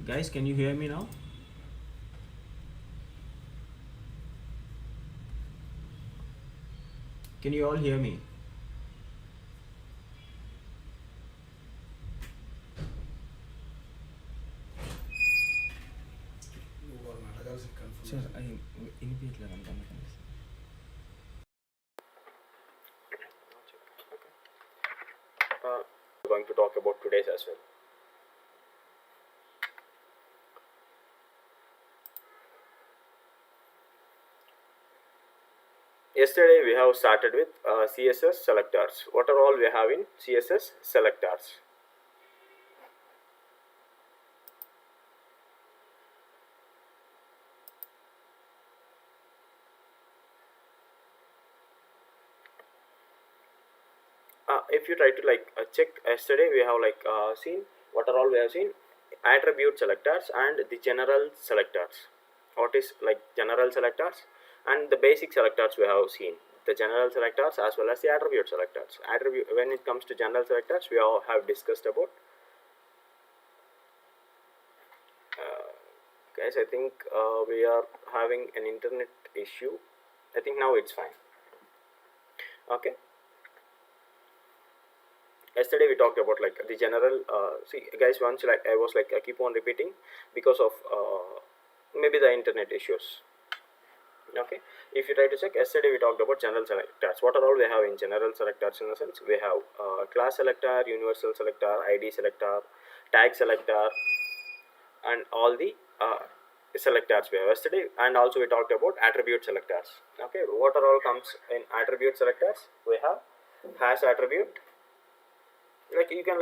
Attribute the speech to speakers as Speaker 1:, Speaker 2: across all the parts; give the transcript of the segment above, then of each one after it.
Speaker 1: Guys, can you hear me now? Can you all hear me? Sir, I ఇనిపియట్లేదు అంత
Speaker 2: We're going to talk about today's as well. Yesterday we have started with CSS selectors. What are all we have in CSS selectors? If you try to check, yesterday we have seen what are all we have seen: attribute selectors and the general selectors. What is general selectors and the basic selectors we have seen, the general selectors as well as the attribute selectors. When it comes to general selectors, we all have discussed about. Guys, I think we are having an internet issue. I think now it's fine. Okay. Yesterday we talked about the general. See, guys, once I was I keep on repeating because of maybe the internet issues. Okay, if you try to check, yesterday we talked about general selectors. What are all we have in general selectors? In a sense, we have class selector, universal selector, ID selector, tag selector, and all the selectors we have yesterday. And also we talked about attribute selectors. Okay, what are all comes in attribute selectors? We have hash attribute. You can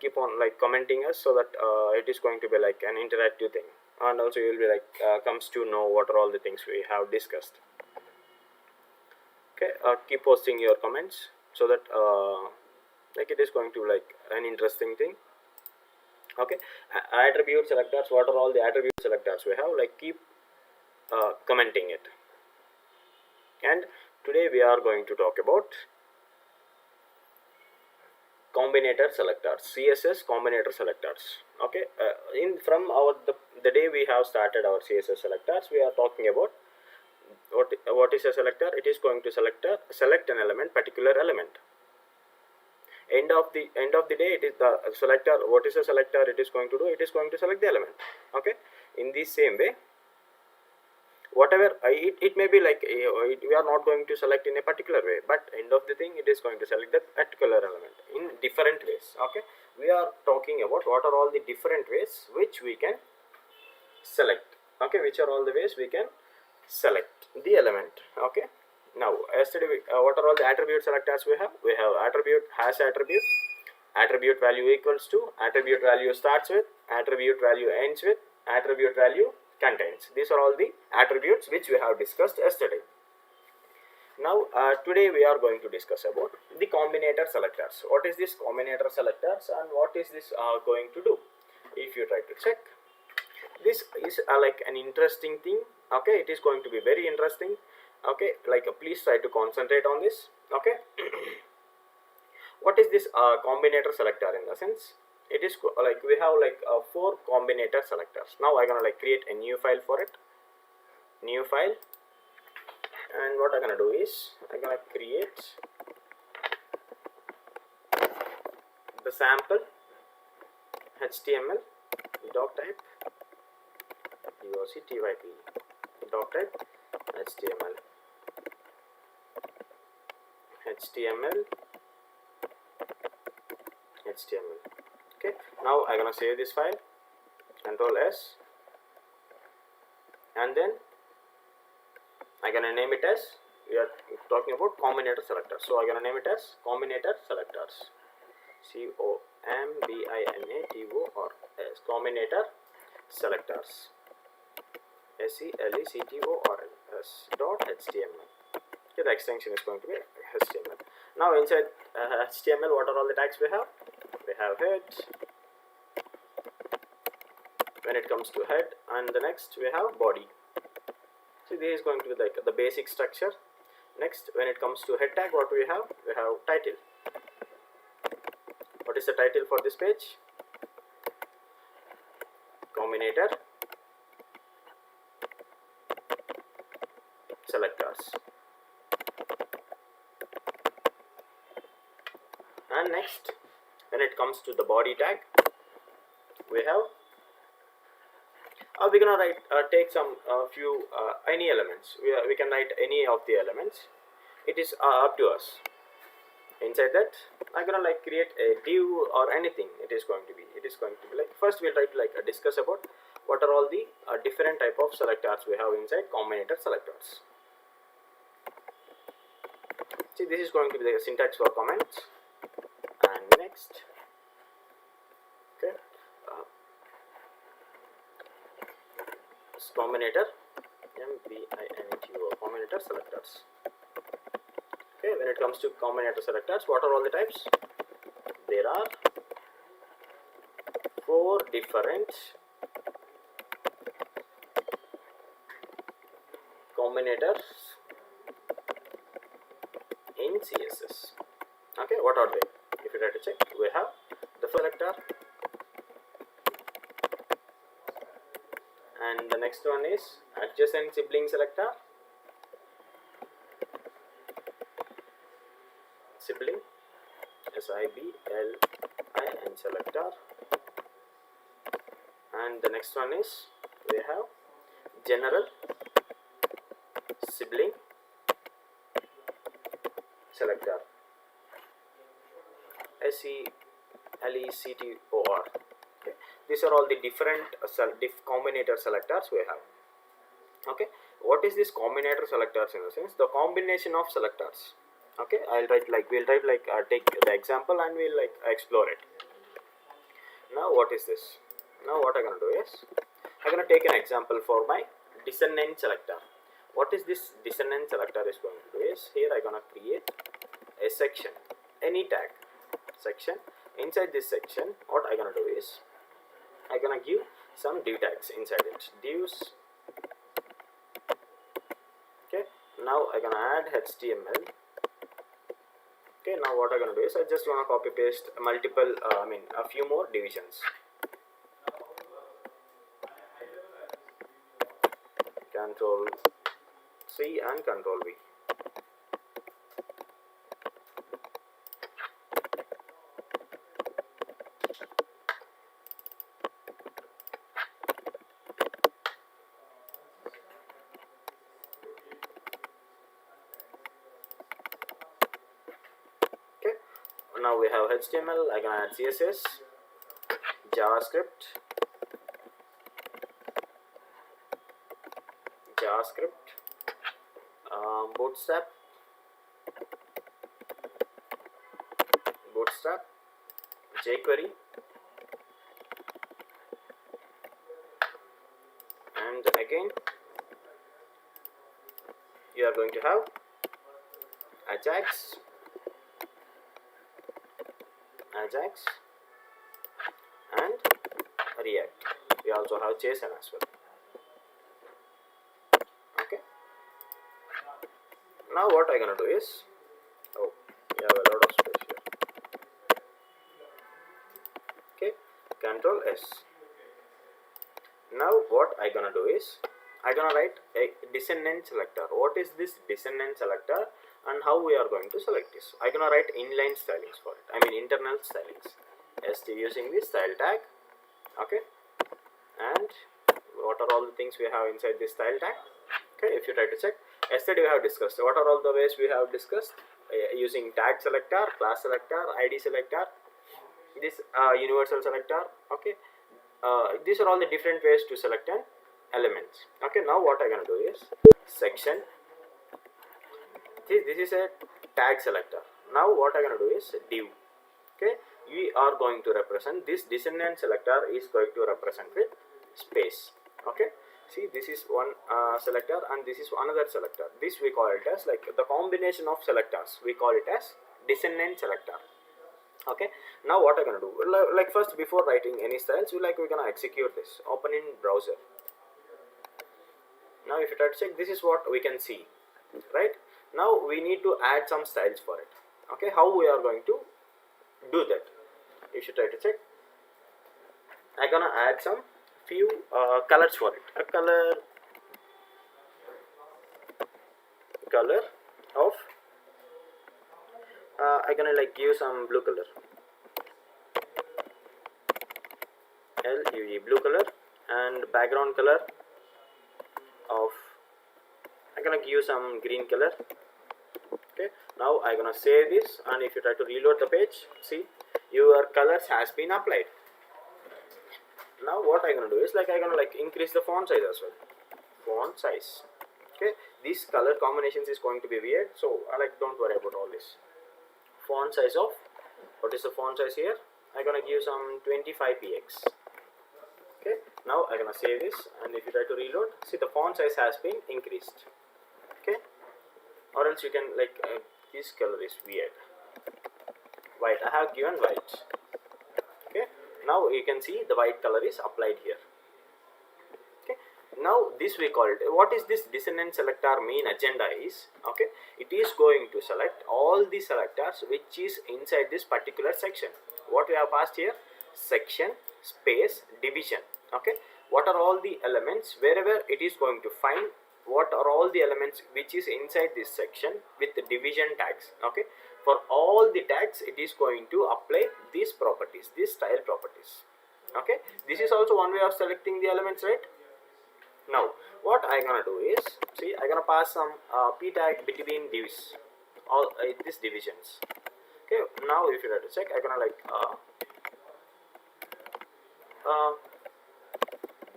Speaker 2: keep on commenting us, so that it is going to be an interactive thing, and also you will be comes to know what are all the things we have discussed. Okay, keep posting your comments, so that it is going to an interesting thing. Okay, attribute selectors. What are all the attribute selectors we have? Keep commenting it. And today we are going to talk about Combinator Selectors, CSS Combinator Selectors. Okay, from the day we have started our CSS selectors, we are talking about what is a selector. It is going to select an element, particular element. End of the day, it is the selector. What is a selector? It is going to do. It is going to select the element. Okay, in the same way, whatever it may be, we are not going to select in a particular way, but end of the thing, it is going to select that particular element in different ways. Okay, we are talking about what are all the different ways which we can select. Okay, which are all the ways we can select the element. Okay, now yesterday what are all the attribute selectors we have? We have attribute, hash attribute, attribute value equals to, attribute value starts with, attribute value ends with, attribute value contains. These are all the attributes which we have discussed yesterday. Now today we are going to discuss about the combinator selectors. What is this combinator selectors and what is this going to do? If you try to check, this is an interesting thing. Okay, it is going to be very interesting. Okay, please try to concentrate on this. Okay. What is this combinator selector? In the sense, it is we have 4 combinator selectors. Now I'm gonna create a new file for it. New file, and what I'm gonna do is I'm gonna create the sample HTML doc type doc type HTML. Okay, now I'm gonna save this file, Control S, and then I'm gonna name it as, we are talking about combinator selectors, so I'm gonna name it as Combinator Selectors, COMBINATORS, Combinator Selectors, SELECTORS.html. Okay, the extension is going to be HTML. Now inside HTML, what are all the tags we have? We have head. When it comes to head, and the next we have body. So this is going to be the basic structure. Next, when it comes to head tag, what we have? We have title. What is the title for this page? Combinator Selectors. And next, when it comes to the body tag, we have we're gonna write take some few any elements. We can write any of the elements. It is up to us. Inside that, I'm gonna like create a div or anything. It is going to be like, first we'll try to like discuss about what are all the different type of selectors we have inside Combinator Selectors. See, this is going to be the syntax for comments. And next, okay, Combinator Combinator Selectors. Okay, when it comes to Combinator Selectors, what are all the types? There are 4 different combinators in CSS. Okay, what are they? If you try to check, we have the selector, and the next one is adjacent sibling selector, sibling, Sibling selector, and the next one is we have general sibling selector, Selector. Okay, these are all the different combinator selectors we have. Okay, what is this combinator selectors in the sense? The combination of selectors. Okay, we'll take the example and we'll like explore it. Now what is this? Now what I'm gonna do is I'm gonna take an example for my Descendant Selector. What is this Descendant Selector is going to do is, here I'm gonna create a section, any tag section. Inside this section, what I'm gonna do is I'm gonna give some div tags inside it. Divs. Okay, now I'm gonna add HTML. Okay, now what I'm gonna do is I just wanna copy paste multiple a few more divisions. Control C and Control V. Now we have HTML, I can add CSS, JavaScript, Bootstrap, jQuery, and again you are going to have Ajax and React. We also have JSON as well. Okay. Now what I'm gonna do is, we have a lot of space here. Okay, Control S. Now what I'm gonna do is I'm gonna write a Descendant Selector. What is this Descendant Selector and how we are going to select this? I'm gonna write inline stylings for it. Internal stylings. Using this style tag. Okay, and what are all the things we have inside this style tag? Okay, if you try to check, yesterday we have discussed what are all the ways we have discussed using tag selector, class selector, ID selector, this universal selector. Okay, these are all the different ways to select an element. Okay, now what I'm gonna do is section. This is a tag selector. Now what I'm gonna do is div. Okay, we are going to represent this Descendant Selector is going to represent with space. Okay, see, this is one selector and this is another selector. This we call it as like the combination of selectors. We call it as Descendant Selector. Okay, now what I'm gonna do, like first before writing any styles, we're gonna execute this. Open in browser. Now if you try to check, this is what we can see, right? Now we need to add some styles for it. Okay, how we are going to do that? If you try to check, I'm gonna add some few colors for it. A color of I'm gonna like give some blue color, blue color, and background color of I'm gonna give some green color. Okay, now I'm gonna save this, and if you try to reload the page, see your colors has been applied. Now what I'm gonna do is like I'm gonna like increase the font size as well. Font size. Okay, this color combinations is going to be weird, so I like don't worry about all this. Font size of, what is the font size here? I'm gonna give some 25px. Okay, now I'm gonna save this, and if you try to reload, see the font size has been increased. Okay, or else you can like this color is weird. White, I have given white. Okay, now you can see the white color is applied here. Okay, now this we call it, what is this Dissonant Selector main agenda is, okay, it is going to select all the selectors which is inside this particular section. What we have passed here, section space division. Okay, what are all the elements, wherever it is going to find what are all the elements which is inside this section with the division tags. Okay, for all the tags it is going to apply these properties, these style properties. Okay, this is also one way of selecting the elements, right? Now what I'm gonna do is, see, I'm gonna pass some p tag between divs, all these divisions. Okay, now if you try to check, I'm gonna like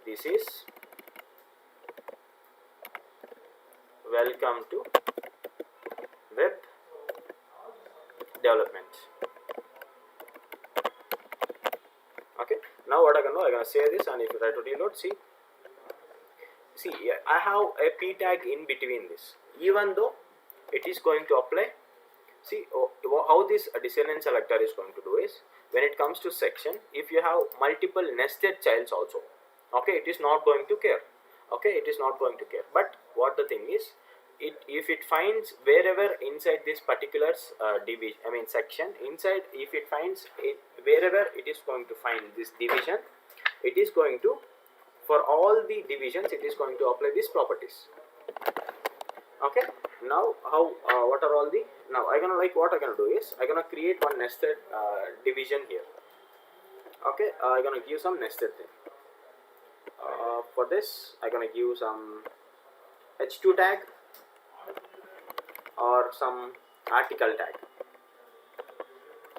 Speaker 2: this is welcome to web development. Okay, now what I'm gonna save this, and if you try to reload, see I have a p tag in between this, even though it is going to apply. See how this Descendant Selector is going to do is, when it comes to section, if you have multiple nested childs also, okay, it is not going to care. Okay, it is not going to care. But what the thing is, if it finds wherever inside this particular section, inside, if it finds it wherever it is going to find this division, it is going to, for all the divisions, it is going to apply these properties. Okay, now how what are all the, now I'm gonna like, what I'm gonna do is I'm gonna create one nested division here. Okay, I'm gonna give some nested thing. For this I'm gonna give some h2 tag or some article tag.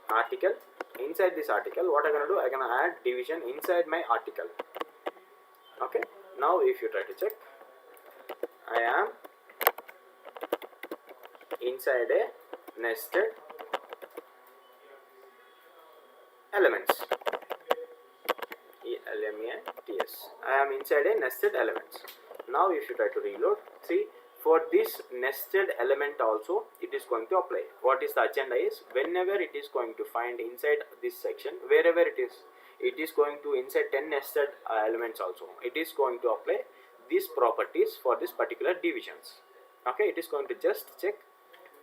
Speaker 2: Article, inside this article, what I'm gonna do, I'm gonna add division inside my article. Okay, now if you try to check, I am inside a nested elements. ELMENTS. I am inside a nested elements. Now if you try to reload, see, for this nested element also it is going to apply. What is the agenda is, whenever it is going to find inside this section, wherever it is going to inside 10 nested elements also, it is going to apply these properties for this particular divisions. Okay, it is going to just check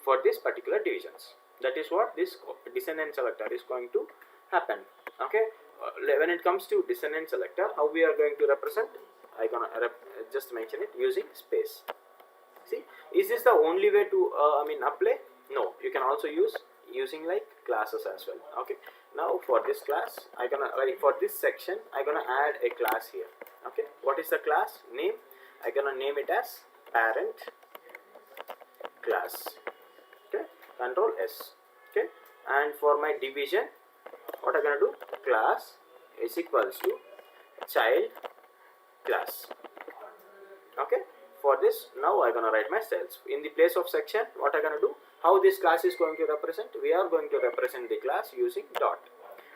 Speaker 2: for this particular divisions. That is what this Descendant Selector is going to happen. Okay, when it comes to Descendant Selector, how we are going to represent, I'm gonna just mention it using space. See, is this the only way to apply? No, you can also use using like classes as well. Okay, now for this class, I'm gonna like, for this section I'm gonna add a class here. Okay, what is the class name? I'm gonna name it as parent class. Okay, Control S. Okay, and for my division, what I'm gonna do, class is equals to child class. Okay, for this now I'm gonna write my styles in the place of section. What I'm gonna do, how this class is going to represent, we are going to represent the class using dot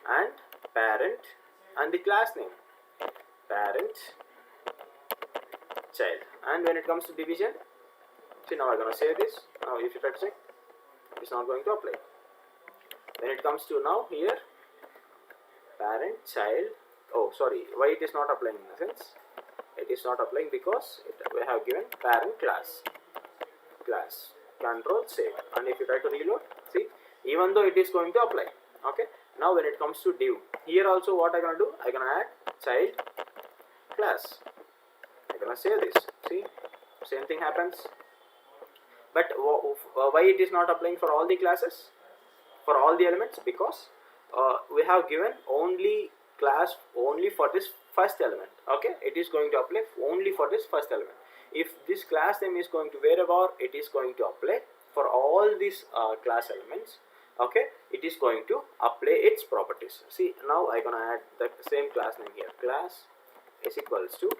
Speaker 2: and parent and the class name parent child. And when it comes to division, see, now I'm gonna save this. Now if you try to check, it's not going to apply. When it comes to now here, parent child, oh sorry, why it is not applying in a sense, it is not applying because we have given parent class. Control save, and if you try to reload, see, even though it is going to apply. Okay, now when it comes to div, here also what I'm gonna do, I'm gonna add child class. I'm gonna save this. See, same thing happens. But why it is not applying for all the classes, for all the elements? Because we have given only class only for this first element. Okay, it is going to apply only for this first element. If this class name is going to wherever, it is going to apply for all these class elements. Okay, it is going to apply its properties. See, now I'm gonna add the same class name here. Class is equals to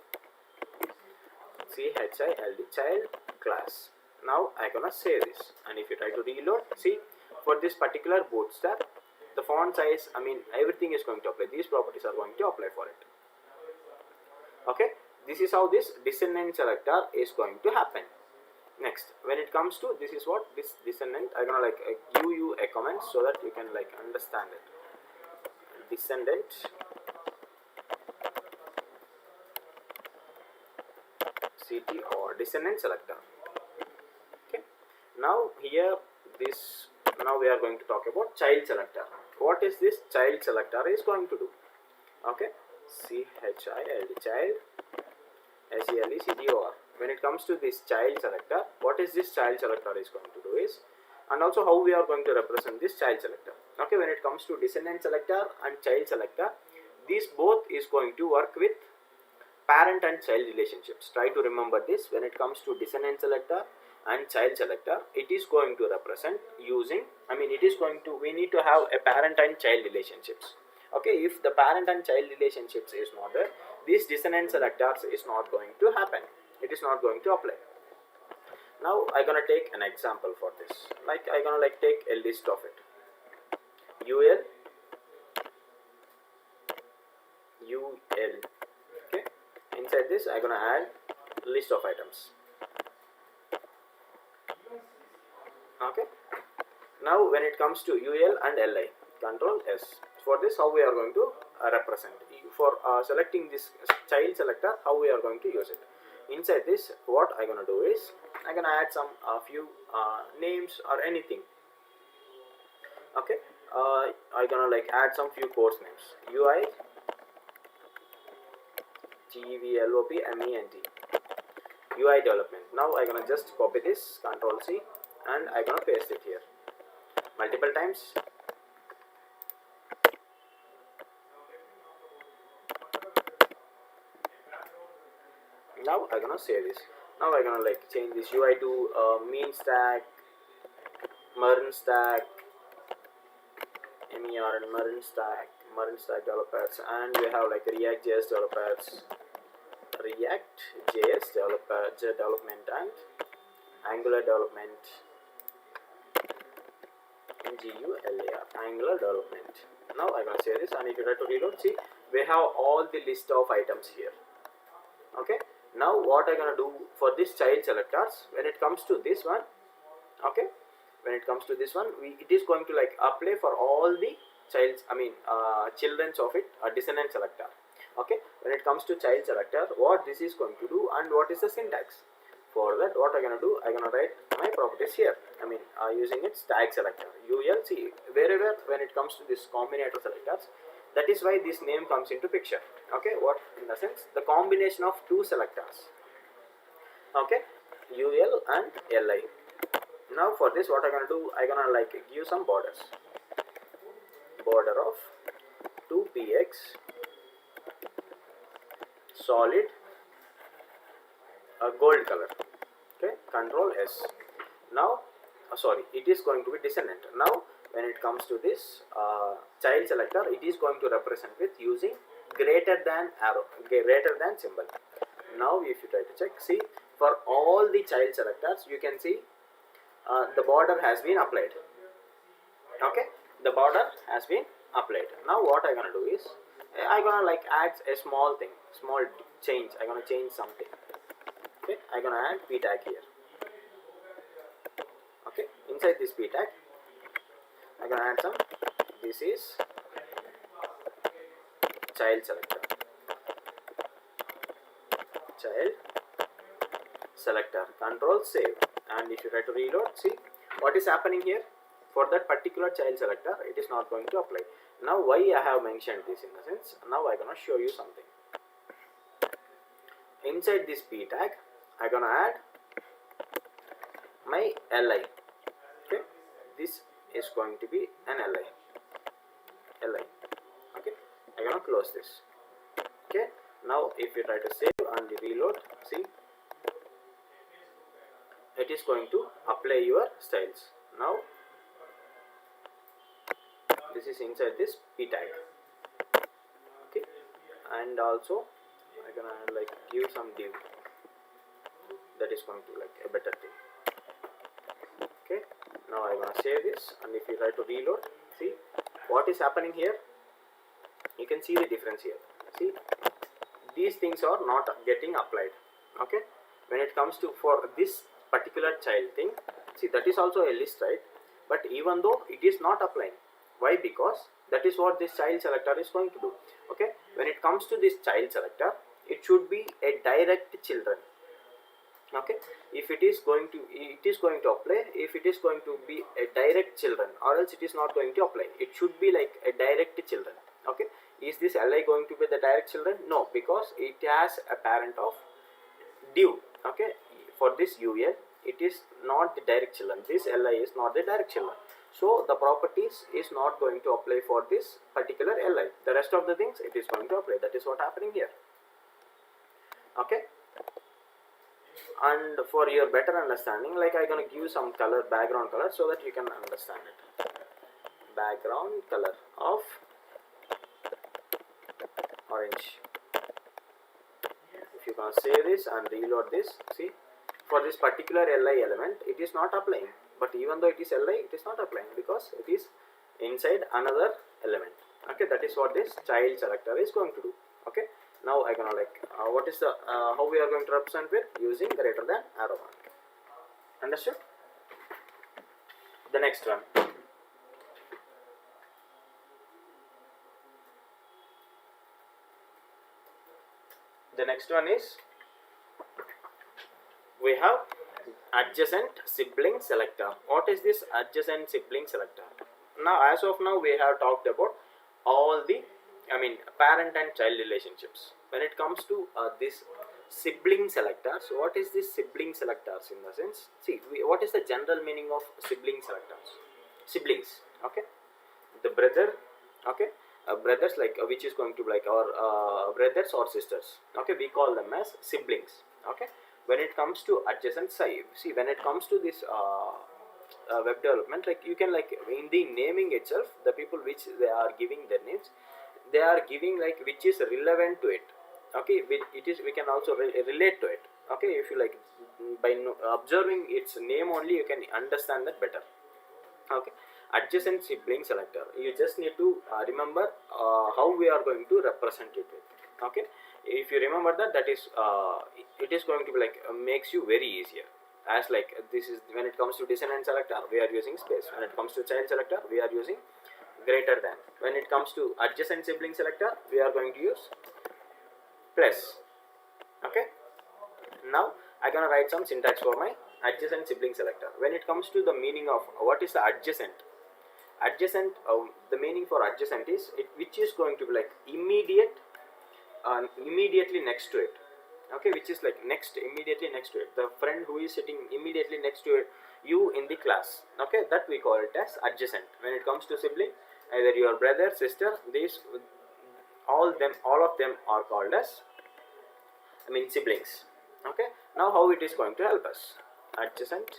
Speaker 2: child class. Now I'm gonna save this, and if you try to reload, see, for this particular Bootstrap, the font size, I mean everything is going to apply. These properties are going to apply for it. Okay, this is how this Descendant Selector is going to happen. Next, when it comes to this is what this Descendant, I'm gonna like give you a comment so that you can like understand it. Descendant CT or Descendant Selector. Okay, now here this, now we are going to talk about child selector. What is this child selector is going to do? Okay, child SELECTOR. When it comes to this child selector, what is this child selector is going to do is, and also how we are going to represent this child selector. Okay, when it comes to Descendant Selector and child selector, these both is going to work with parent and child relationships. Try to remember this. When it comes to Descendant Selector and child selector, it is going to represent using, I mean it is going to, we need to have a parent and child relationships. Okay, if the parent and child relationships is not there, this Descendant Selectors is not going to happen. It is not going to apply. Now I'm gonna take an example for this. Like I'm gonna like take a list of it. UL. Okay. Inside this I'm gonna add list of items. Okay. Now when it comes to UL and LI, Control S. For this, how we are going to represent. For selecting this child selector, how we are going to use it. Inside this, what I'm gonna do is I'm gonna add some few names or anything. Okay, I'm gonna like add some few course names. UI GEVLOPMENT UI development. Now I'm gonna just copy this, Control C, and I'm gonna paste it here multiple times. Now I'm gonna save this. Now I'm gonna like change this UI to mean stack, MERN stack, MERN stack developers, and we have like React.js developers, React.js development, and Angular development, ANGULAR, Angular development. Now I'm gonna save this, and if you try to reload, see, we have all the list of items here. Okay. Now what I'm gonna do for this child selectors, when it comes to this one, okay, when it comes to this one, it is going to like apply for all the children's of it, a Descendant Selector. Okay, when it comes to child selector, what this is going to do and what is the syntax. For that, what I'm gonna do, I'm gonna write my properties here. Using its tag selector, ULC, wherever when it comes to this Combinator Selectors. That is why this name comes into picture. Okay, what in the sense, the combination of two selectors. Okay, UL and LI. Now for this, what I'm gonna do, I'm gonna like give some borders. Border of 2px solid gold color. Okay, Control S. Now, it is going to be Descendant. Now, when it comes to this child selector, it is going to represent with using greater than arrow, greater than symbol. Now if you try to check, see, for all the child selectors, you can see the border has been applied. Okay, the border has been applied. Now what I'm gonna do is, I'm gonna like add a small thing, small change. I'm gonna change something. Okay, I'm gonna add p tag here. Okay, inside this p tag, I'm gonna add some. This is child selector. Child selector. Control save. And if you try to reload, see what is happening here. For that particular child selector, it is not going to apply. Now, why I have mentioned this in the sense, now I'm gonna show you something. inside this p tag I'm gonna add my li. Okay, this is going to be an li. Okay, I'm gonna close this. Okay, now if you try to save and reload, see, it is going to apply your styles. Now this is inside this p tag. Okay, and also I'm gonna like give some div. That is going to like a better thing. Okay, now I'm gonna save this, and if you try to reload, see what is happening here. You can see the difference here. See, these things are not getting applied. Okay, when it comes to for this particular child thing, see, that is also a list, right? But even though it is not applying, why? Because that is what this child selector is going to do. Okay, when it comes to this child selector, it should be a direct children. Okay, if it is going to apply, if it is going to be a direct children, or else it is not going to apply. It should be like a direct children. Okay, is this li going to be the direct children? No, because it has a parent of div. Okay, for this ul, it is not the direct children. This li is not the direct children, so the properties is not going to apply for this particular li. The rest of the things it is going to apply. That is what happening here. Okay, and for your better understanding, like I'm gonna give some color, background color, so that you can understand it. Background color of orange. If you can save this and reload this, see, for this particular li element it is not applying, but even though it is li, it is not applying because it is inside another element. Okay, that is what this child selector is going to do. Okay, now I'm gonna like what is the how we are going to represent with using greater than arrow mark. Understood? The next one. The next one is we have adjacent sibling selector. What is this adjacent sibling selector? Now, as of now, we have talked about all the parent and child relationships. When it comes to this sibling selectors, what is this sibling selectors in the sense? See, what is the general meaning of sibling selectors? Siblings. Okay, the brother. Okay, brothers like which is going to be like our brothers or sisters. Okay, we call them as siblings. Okay, when it comes to adjacent side, see, when it comes to this web development, like you can like in the naming itself, the people which they are giving their names, they are giving like which is relevant to it. Okay, we can also relate to it. Okay, if you like by observing its name only, you can understand that better. Okay, adjacent sibling selector, you just need to remember how we are going to represent it with. Okay, if you remember that, that is it is going to be like makes you very easier. As like this is when it comes to Dissonant Selector, we are using space. When it comes to child selector, we are using greater than. When it comes to adjacent sibling selector, we are going to use plus. Okay, now I'm gonna write some syntax for my adjacent sibling selector. When it comes to the meaning of what is the adjacent, the meaning for adjacent is which is going to be like immediately next to it. Okay, which is like immediately next to it, the friend who is sitting immediately next to it, you in the class. Okay, that we call it as adjacent. When it comes to sibling, either your brother, sister, these all of them are called as siblings. Okay, now how it is going to help us? Adjacent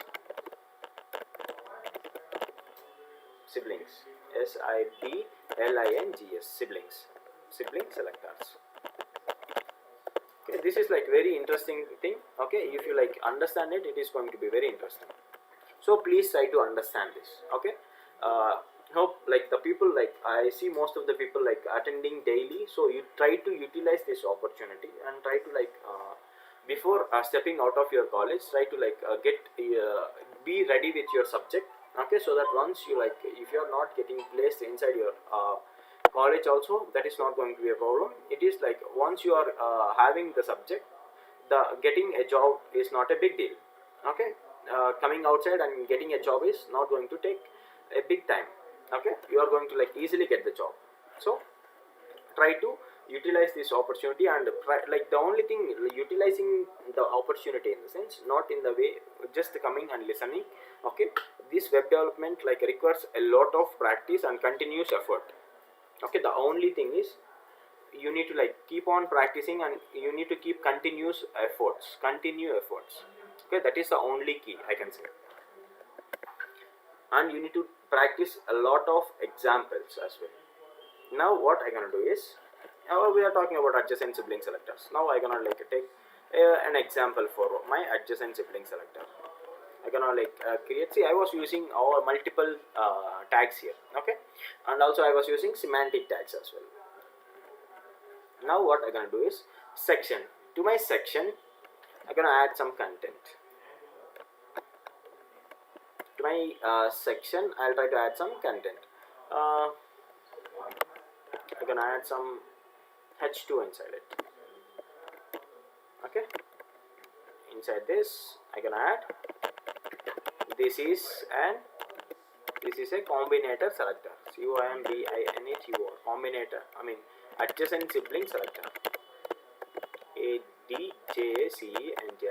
Speaker 2: siblings, SIBLINGS, siblings, sibling selectors. Okay, this is like very interesting thing. Okay, if you like understand it, it is going to be very interesting. So please try to understand this. Okay, hope like the people, like I see most of the people like attending daily, so you try to utilize this opportunity and try to like before stepping out of your college, try to like be ready with your subject. Okay, so that once you like, if you are not getting placed inside your college also, that is not going to be a problem. It is like once you are having the subject, the getting a job is not a big deal. Okay, coming outside and getting a job is not going to take a big time. Okay, you are going to like easily get the job. So try to utilize this opportunity and like the only thing, utilizing the opportunity in the sense, not in the way just coming and listening. Okay, this web development like requires a lot of practice and continuous effort. Okay, the only thing is you need to like keep on practicing and you need to keep continue efforts. Okay, that is the only key I can say. And you need to practice a lot of examples as well. Now what I gonna do is, we are talking about adjacent sibling selectors. Now I gonna like take an example for my adjacent sibling selector. I gonna like create. See, I was using our multiple tags here. Okay, and also I was using semantic tags as well. Now what I gonna do is section. To my section, I gonna add some content. To my section, I'll try to add some content. I'm gonna add some h2 inside it. Okay, inside this I'm gonna add this is a combinator selector, combinator, combinator, I mean adjacent sibling selector, ADJACENT,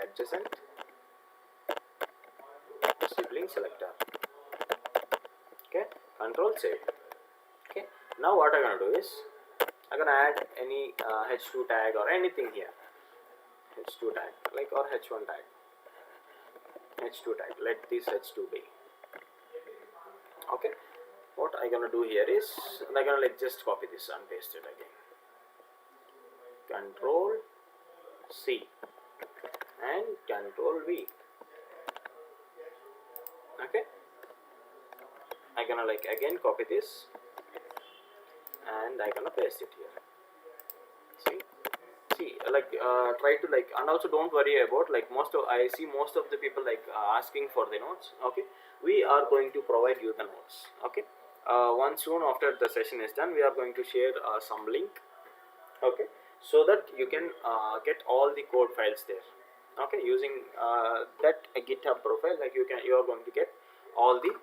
Speaker 2: adjacent sibling selector. Okay, control save. Okay, now what I'm gonna do is I'm gonna add any h2 tag or anything here, h2 tag like, or h1 tag, h2 tag, let this h2 be. Okay, what I'm gonna do here is I'm gonna like just copy this and paste it again, control C and control V. Okay, I'm gonna like again copy this and I'm gonna paste it here. See like try to like, and also don't worry about like I see most of the people like asking for the notes. Okay, we are going to provide you the notes. Okay, once soon after the session is done, we are going to share some link. Okay, so that you can get all the code files there. Okay, using that GitHub profile, like you are going to get all the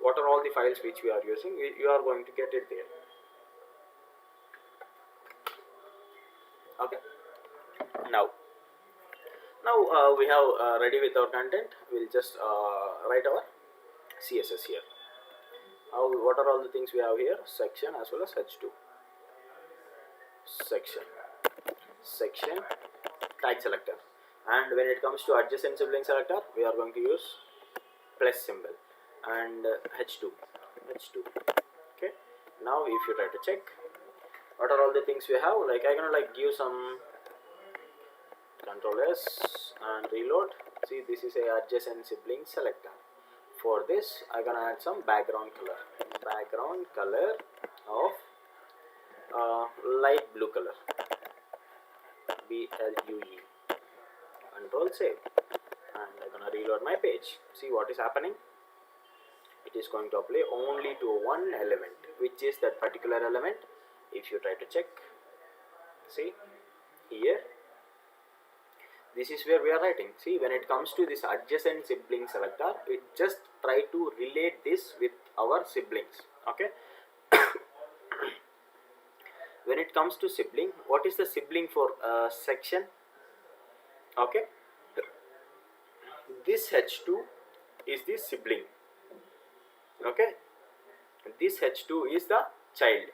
Speaker 2: what are all the files which we are using. You are going to get it there. Okay, now we have ready with our content. We'll just write our CSS here. What are all the things we have here? Section as well as h2. Section tag selector, and when it comes to adjacent sibling selector, we are going to use plus symbol and h2. Okay, now if you try to check what are all the things we have, like I'm gonna like give some control S and reload. See, this is a adjacent sibling selector. For this I'm gonna add some background color of light blue color, BLUE. Control save, and I'm gonna reload my page. See what is happening. It is going to apply only to one element, which is that particular element. If you try to check, see here, this is where we are writing. See, when it comes to this adjacent sibling selector, it just try to relate this with our siblings. Okay. When it comes to sibling, what is the sibling for section? Okay, this h2 is the sibling. Okay, this h2 is the child.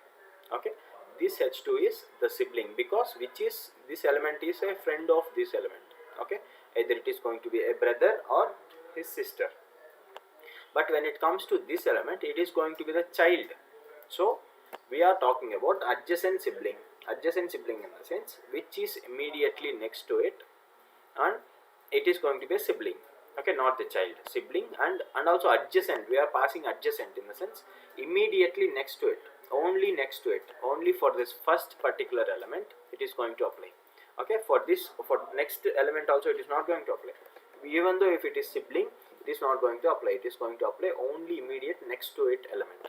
Speaker 2: Okay, this h2 is the sibling, because which is this element is a friend of this element. Okay, either it is going to be a brother or his sister. But when it comes to this element, it is going to be the child. So we are talking about adjacent sibling in the sense which is immediately next to it, and it is going to be a sibling. Okay, not the child, sibling. And also adjacent, we are passing adjacent in the sense immediately next to it, only next to it, only for this first particular element it is going to apply. Okay, for next element also it is not going to apply, even though if it is sibling, it is not going to apply. It is going to apply only immediate next to it element.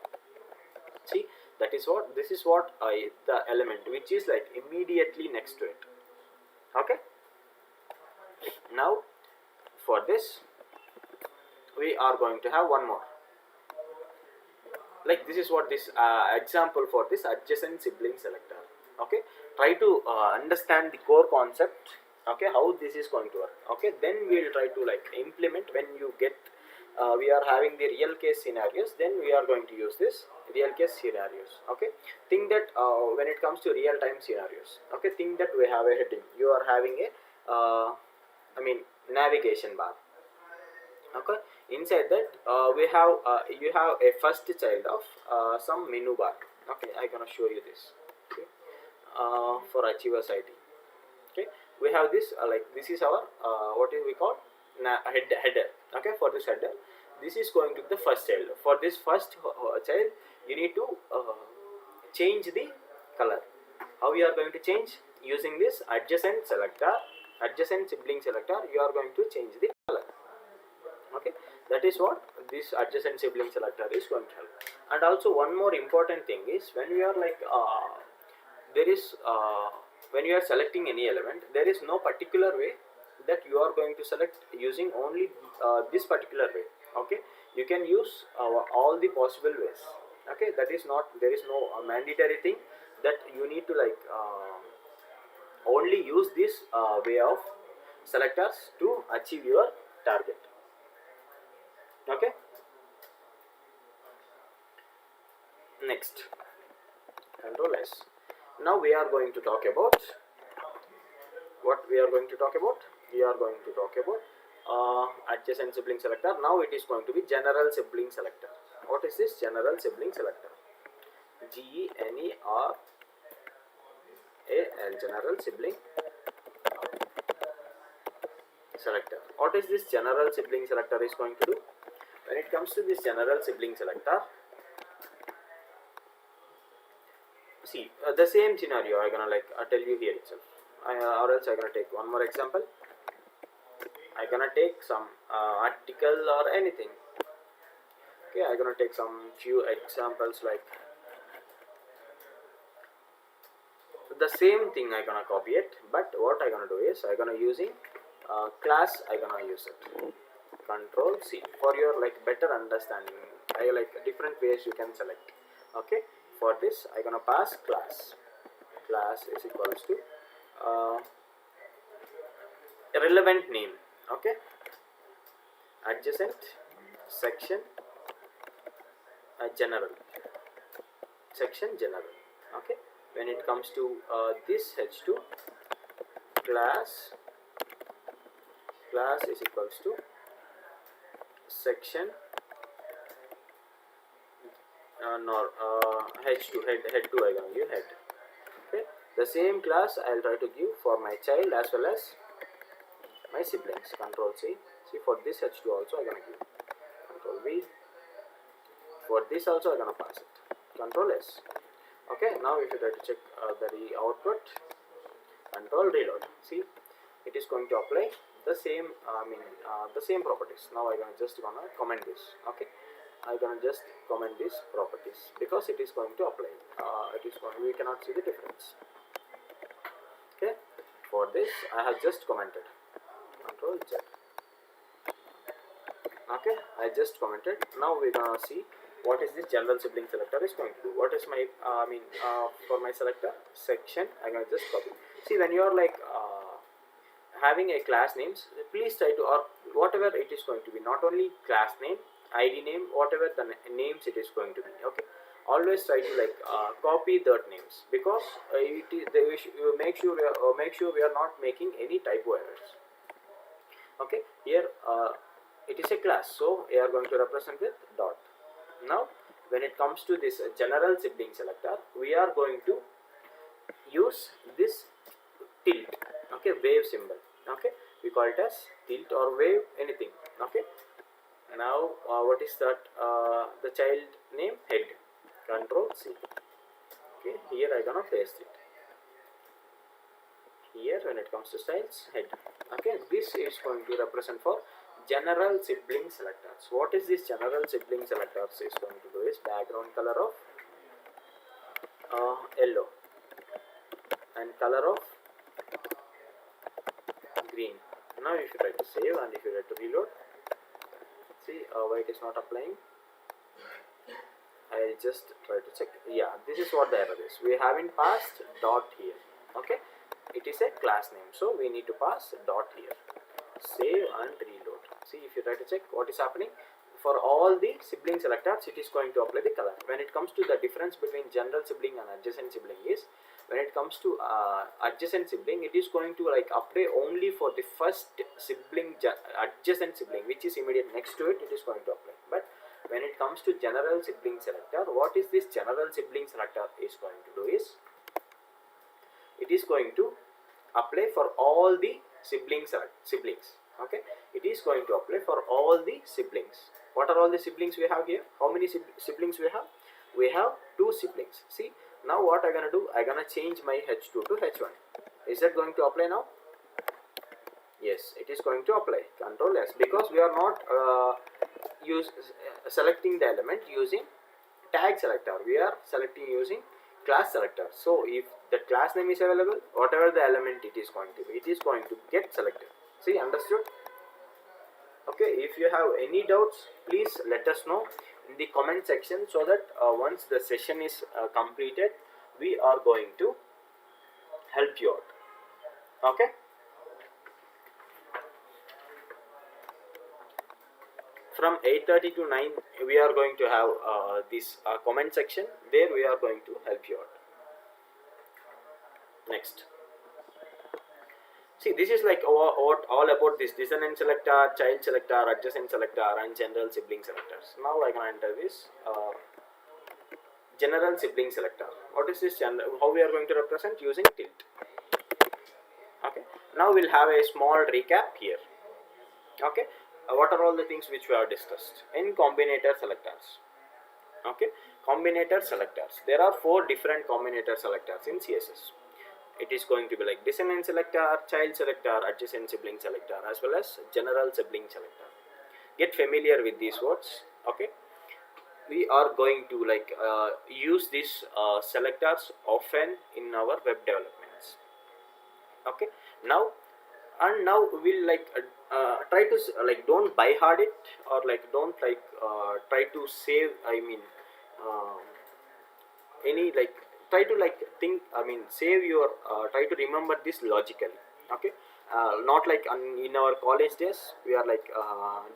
Speaker 2: See, this is what the element which is like immediately next to it. Okay, now for this we are going to have one more. Like this is what this example for this adjacent sibling selector. Okay, try to understand the core concept, okay, how this is going to work. Okay, then we will try to like implement when you get we are having the real case scenarios, then we are going to use this real case scenarios. Okay, think that when it comes to real time scenarios, okay, think that we have a heading, you are having a navigation bar. Okay, inside that we have you have a first child of some menu bar. Okay, I'm gonna show you this. Okay, for AchieversIT. Okay, we have this like this is our what is we call header. Okay, for this header, this is going to be the first child. For this first child, you need to change the color. How you are going to change? Using this adjacent selector, adjacent sibling selector, you are going to change the color. Okay, that is what this adjacent sibling selector is going to help. And also one more important thing is when we are like there is when you are selecting any element, there is no particular way that you are going to select using only this particular way. Okay, you can use all the possible ways. Okay, that is not, there is no mandatory thing that you need to like only use this way of selectors to achieve your target. Okay, next, Control S. Now we are going to talk about what we are going to talk about. We are going to talk about adjacent sibling selector. Now it is going to be general sibling selector. What is this general sibling selector? GENERAL, general sibling selector. What is this general sibling selector is going to do? When it comes to this general sibling selector, see the same scenario I'm gonna like tell you here itself, or else I'm gonna take one more example. I'm gonna take some article or anything. Okay, I'm gonna take some few examples like the same thing. I'm gonna copy it, but what I'm gonna do is I'm gonna using class. I'm gonna use it. Control C for your like better understanding. I like different ways you can select. Okay, for this I'm gonna pass class. Class is equals to relevant name. Okay, adjacent section general section general. Okay, when it comes to this h2, class is equals to section h2 head 2 I gonna give head. Okay, the same class I'll try to give for my child as well as my siblings. Control C. See, for this h2 also I'm gonna give. Control V. For this also I'm gonna pass it. Control S. Okay, now if you try to check the output, control reload. See, it is going to apply the same the same properties. Now I'm gonna comment this. Okay, I'm gonna just comment these properties because it is going to apply. We cannot see the difference. Okay, for this I have just commented. Control Z. Okay, I just commented. Now we're gonna see what is this general sibling selector is going to do. What is my for my selector section, I'm gonna just copy. See, when you are like having a class names, please try to, or whatever it is going to be, not only class name, id name, whatever the names it is going to be. Okay, always try to like copy that names because it is you make sure we are not making any typo errors. Okay, here it is a class, so we are going to represent with dot. Now when it comes to this general sibling selector, we are going to use this tilt. Okay, wave symbol. Okay, we call it as tilt or wave, anything. Okay, now what is that? The child name head. Control C. Okay, here I gonna paste it. Here when it comes to styles, head. Okay, this is going to represent for general sibling selectors. What is this general sibling selectors is going to do is background color of yellow and color of green. Now if you try to save and if you try to reload, see why it is not applying. I I just try to check. Yeah, this is what the error is. We haven't passed dot here. Okay, it is a class name, so we need to pass dot here. Save and reload. See, if you try to check what is happening, for all the sibling selectors, it is going to apply the color. When it comes to the difference between general sibling and adjacent sibling is, when it comes to adjacent sibling, it is going to like apply only for the first sibling, adjacent sibling, which is immediate next to it, it is going to apply. But when it comes to general sibling selector, what is this general sibling selector is going to do is, it is going to apply for all the siblings. Okay, it is going to apply for all the siblings. What are all the siblings we have here? How many siblings we have? We have 2 siblings. See, now what I'm gonna do, I'm gonna change my h2 to h1. Is that going to apply now? Yes, it is going to apply. Control S, because we are not selecting the element using tag selector. We are selecting using class selector. So if the class name is available, whatever the element it is going to be, it is going to get selected. See, understood? Okay, if you have any doubts, please let us know in the comment section, so that once the session is completed, we are going to help you out. Okay, from 8:30 to 9 we are going to have this comment section. There we are going to help you out. Next, see, this is like all about this Dissonant Selector, Child Selector, Adjacent Selector and General Sibling Selectors. Now I can enter this General Sibling Selector. What is this? How we are going to represent? Using tilt. Okay, now we'll have a small recap here. Okay, what are all the things which we have discussed in Combinator Selectors? Okay, Combinator Selectors. There are 4 different Combinator Selectors in CSS. It is going to be like Descendant Selector, Child Selector, Adjacent Sibling Selector, as well as General Sibling Selector. Get familiar with these words. Okay, we are going to like use these selectors often in our web developments. Okay, now we'll like try to like don't buy hard it, or like don't like try to save, I mean any like try to like think, I mean save your try to remember this logically. Okay, not like in our college days we are like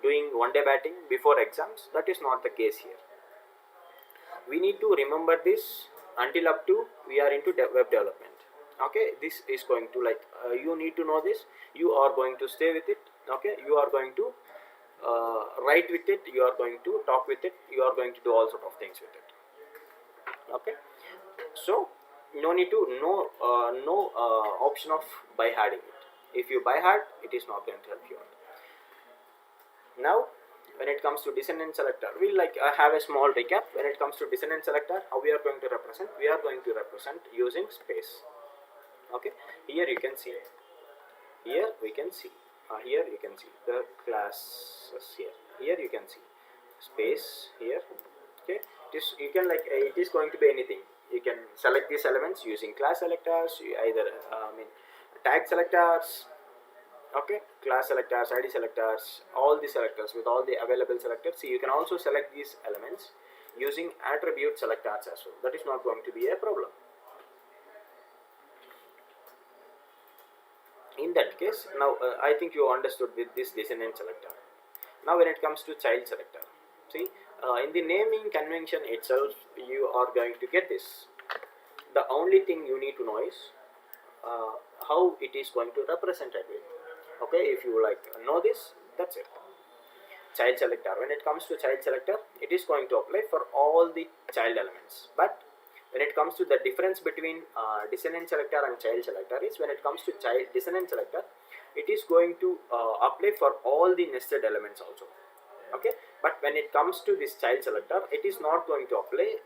Speaker 2: doing one day batting before exams. That is not the case here. We need to remember this until up to we are into web development. Okay, this is going to like you need to know this. You are going to stay with it. Okay, you are going to write with it, you are going to talk with it, you are going to do all sort of things with it. Okay, so no need to no option of by harding it. If you buy hard, it is not going to help you out. Now when it comes to Descendant Selector, we'll like have a small recap. When it comes to Descendant Selector, how we are going to represent? We are going to represent using space. Okay, here you can see, here we can see, here you can see the classes here. Here you can see space here. Okay, this you can like it is going to be anything. You can select these elements using class selectors, either tag selectors. Okay, class selectors, ID selectors, all the selectors with all the available selectors. See, you can also select these elements using attribute selectors as well. That is not going to be a problem. In that case, now I think you understood with this Descendant Selector. Now when it comes to Child Selector, see, in the naming convention itself, you are going to get this. The only thing you need to know is how it is going to represent it with. Okay, if you like know this, that's it. Child Selector. When it comes to Child Selector, it is going to apply for all the child elements. But when it comes to the difference between Descendant Selector and Child Selector is, when it comes to Descendant Selector, it is going to apply for all the nested elements also. Okay, but when it comes to this Child Selector, it is not going to apply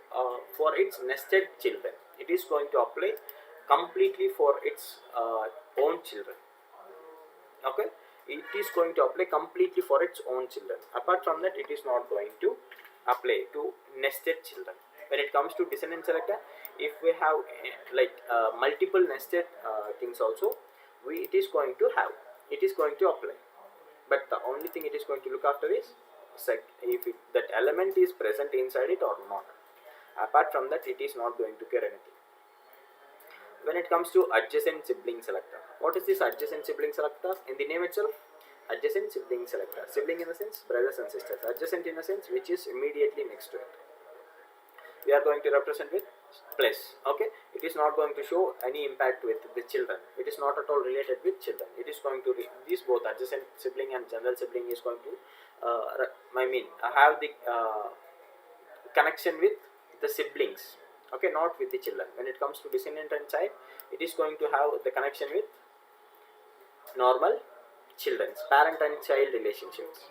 Speaker 2: for its nested children. It is going to apply completely for its own children. Okay, it is going to apply completely for its own children. Apart from that, it is not going to apply to nested children. When it comes to Descendant Selector, if we have like multiple nested things also, it is going to apply. But the only thing it is going to look after is if that element is present inside it or not. Apart from that, it is not going to care anything. When it comes to adjacent sibling selector, what is this adjacent sibling selector? In the name itself, adjacent sibling selector. Sibling in the sense brothers and sisters. Adjacent in the sense which is immediately next to it. We are going to represent with plus. Okay, it is not going to show any impact with the children. It is not at all related with children. It is going to these both adjacent sibling and general sibling is going to have the connection with the siblings. Okay, not with the children. When it comes to descendant and child, it is going to have the connection with normal children's parent and child relationships.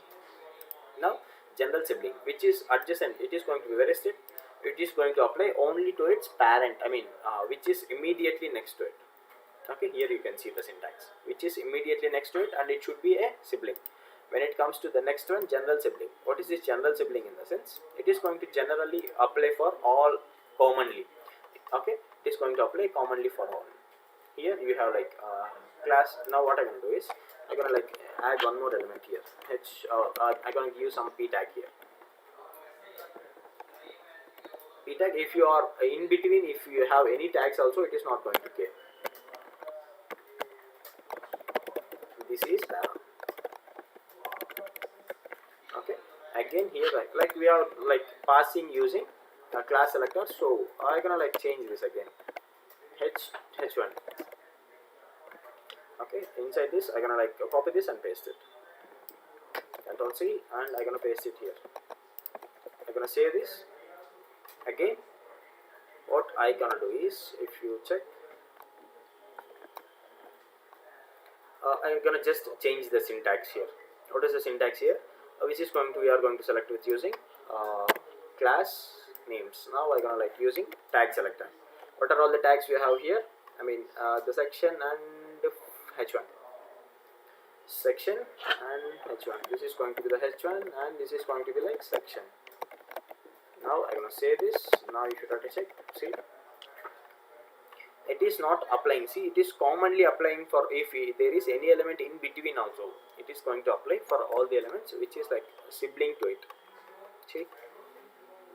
Speaker 2: Now, general sibling, which is adjacent, it is going to be very strict. It is going to apply only to its parent, which is immediately next to it. Okay, here you can see the syntax, which is immediately next to it, and it should be a sibling. When it comes to the next one, general sibling, what is this general sibling in the sense? It is going to generally apply for all commonly. Okay, it is going to apply commonly for all. Here you have like class. Now what I'm going to do is I'm going to like add one more element here. I'm going to give some p tag here. P tag, if you are in between, if you have any tags also, it is not going to care. This is para. Okay, again here like we are like passing using a class selector, so I'm gonna like change this again, h1. Okay, inside this I'm gonna like copy this and paste it, Ctrl C, and I'm gonna paste it here. I'm gonna save this. Again, what I gonna do is, if you check, I'm gonna just change the syntax here. What is the syntax here? Which is going to, we are going to select with using class names. Now I'm gonna like using tag selector. What are all the tags we have here? The section and h1. Section and h1. This is going to be the h1, and this is going to be like section. Now I'm gonna say this. Now you should have to check. See, it is not applying. See, it is commonly applying for if there is any element in between also. It is going to apply for all the elements which is like sibling to it. See,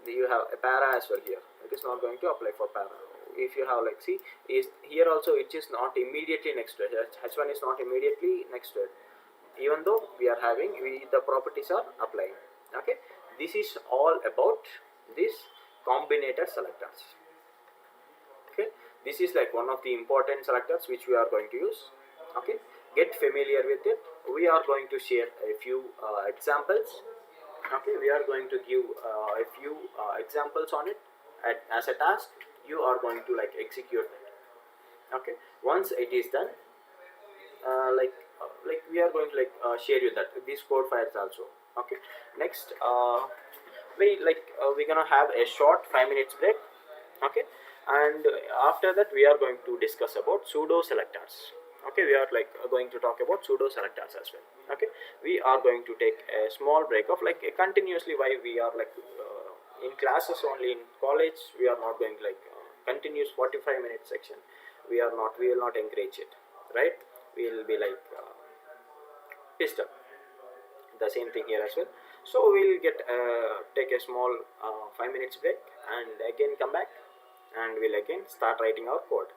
Speaker 2: you have a para as well here. It is not going to apply for para. If you have like, see, is here also it is not immediately next to it. H1 is not immediately next to it. Even though we are having, the properties are applying. Okay, this is all about this combinator selectors. Okay, this is like one of the important selectors which we are going to use. Okay, get familiar with it. We are going to share a few examples. Okay, we are going to give a few examples on it as a task. You are going to like execute it. Okay, once it is done, we are going to like share you that these code files also. Okay, next we're gonna have a short 5 minutes break. Okay, and after that we are going to discuss about pseudo selectors. Okay, we are like going to talk about pseudo selectors as well. Okay, we are going to take a small break of like continuously. Why we are like in classes only, in college we are not going to like continuous 45-minute section. We will not encourage it, right? We will be like disturb. The same thing here as well. So we'll get take a small 5 minutes break and again come back, and we'll again start writing our code.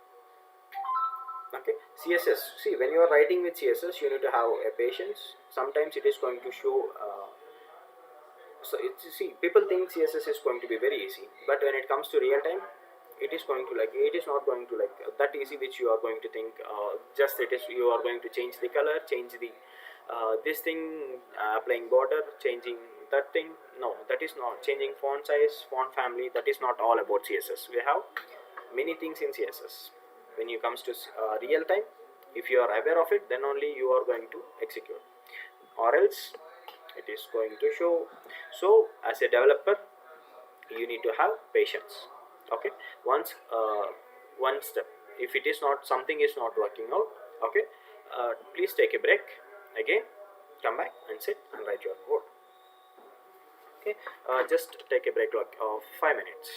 Speaker 2: Okay, CSS. See, when you are writing with CSS, you need to have a patience. Sometimes it is going to show. See, people think CSS is going to be very easy, but when it comes to real time, it is going to like, it is not going to like that easy which you are going to think. Just it is, you are going to change the color, change the this thing, applying border, changing that thing. No, that is not changing font size, font family. That is not all about CSS. We have many things in CSS. When it comes to real time, if you are aware of it, then only you are going to execute, or else it is going to show. So as a developer, you need to have patience. Okay, once one step, if it is not, something is not working out, okay, please take a break, again come back and sit and write your code. Okay, just take a break like of 5 minutes.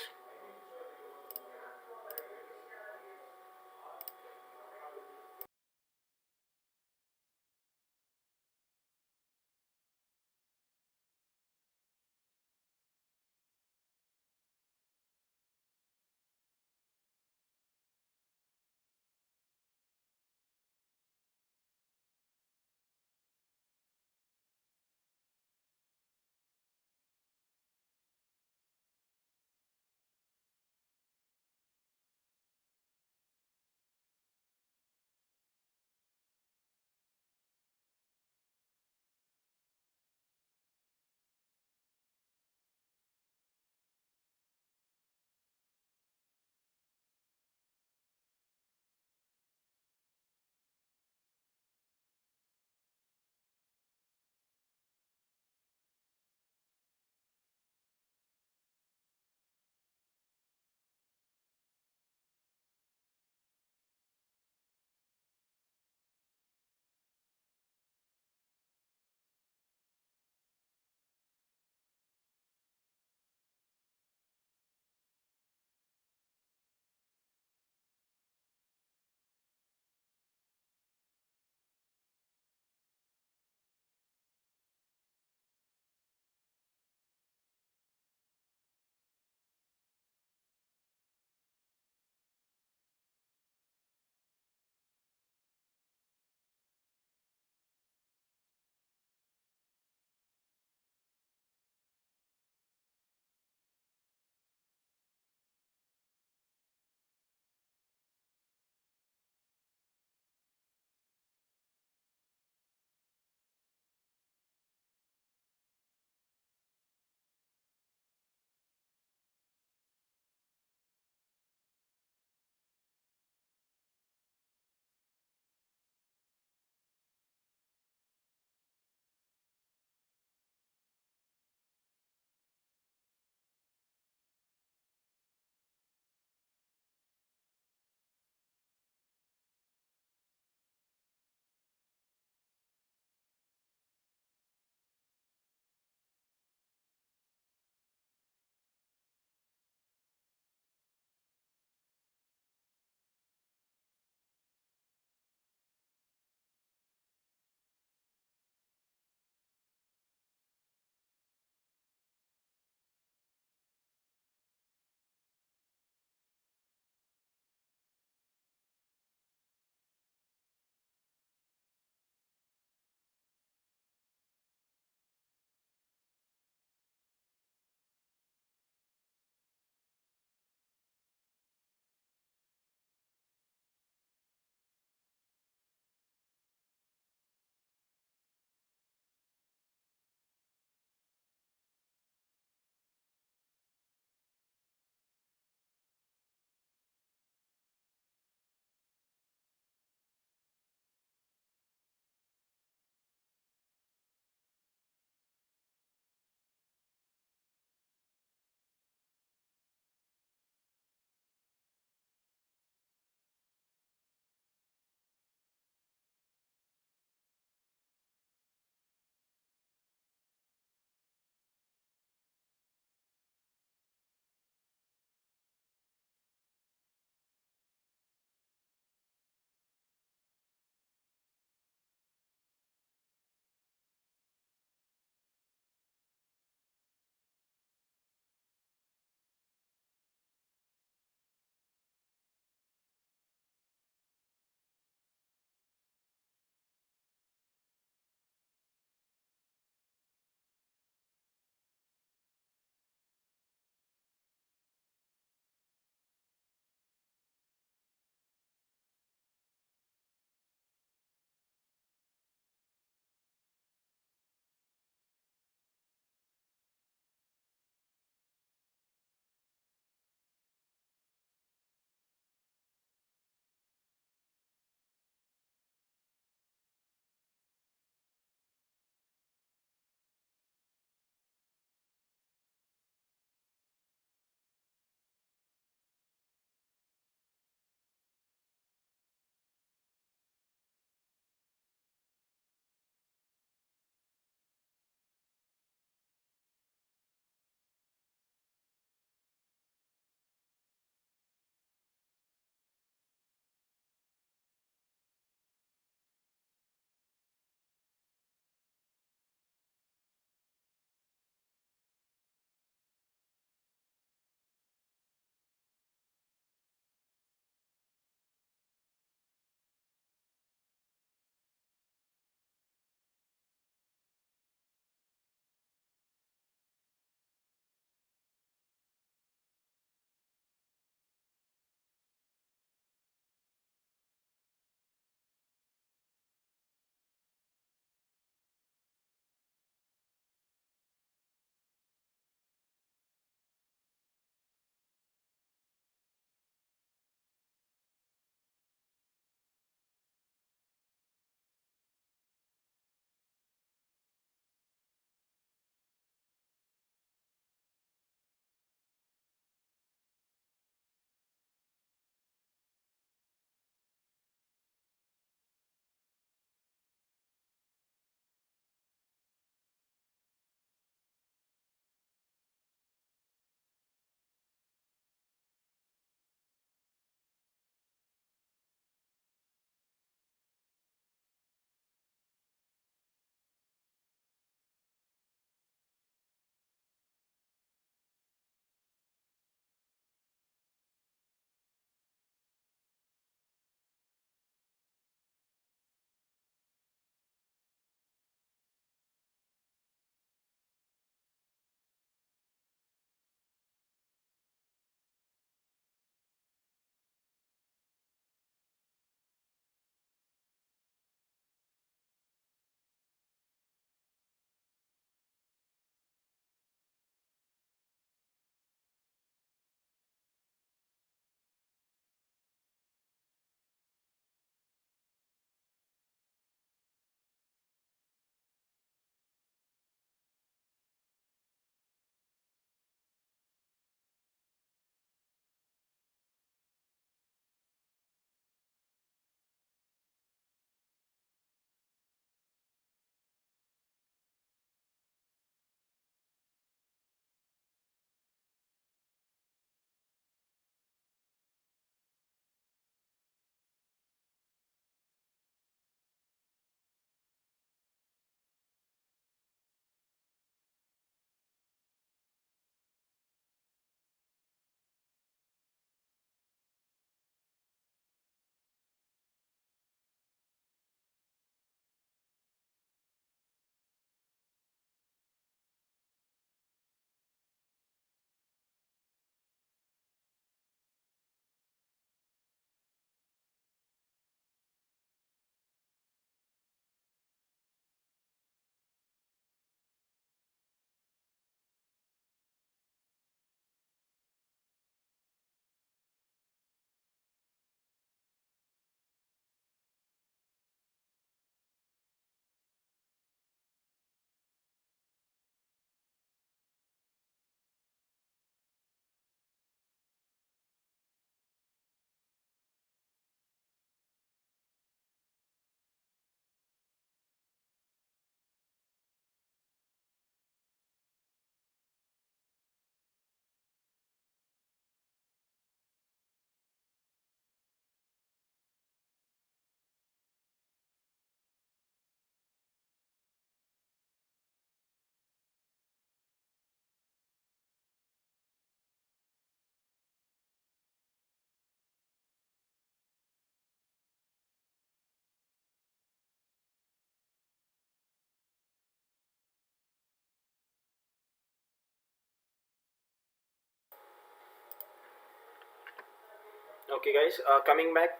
Speaker 2: Okay guys, coming back,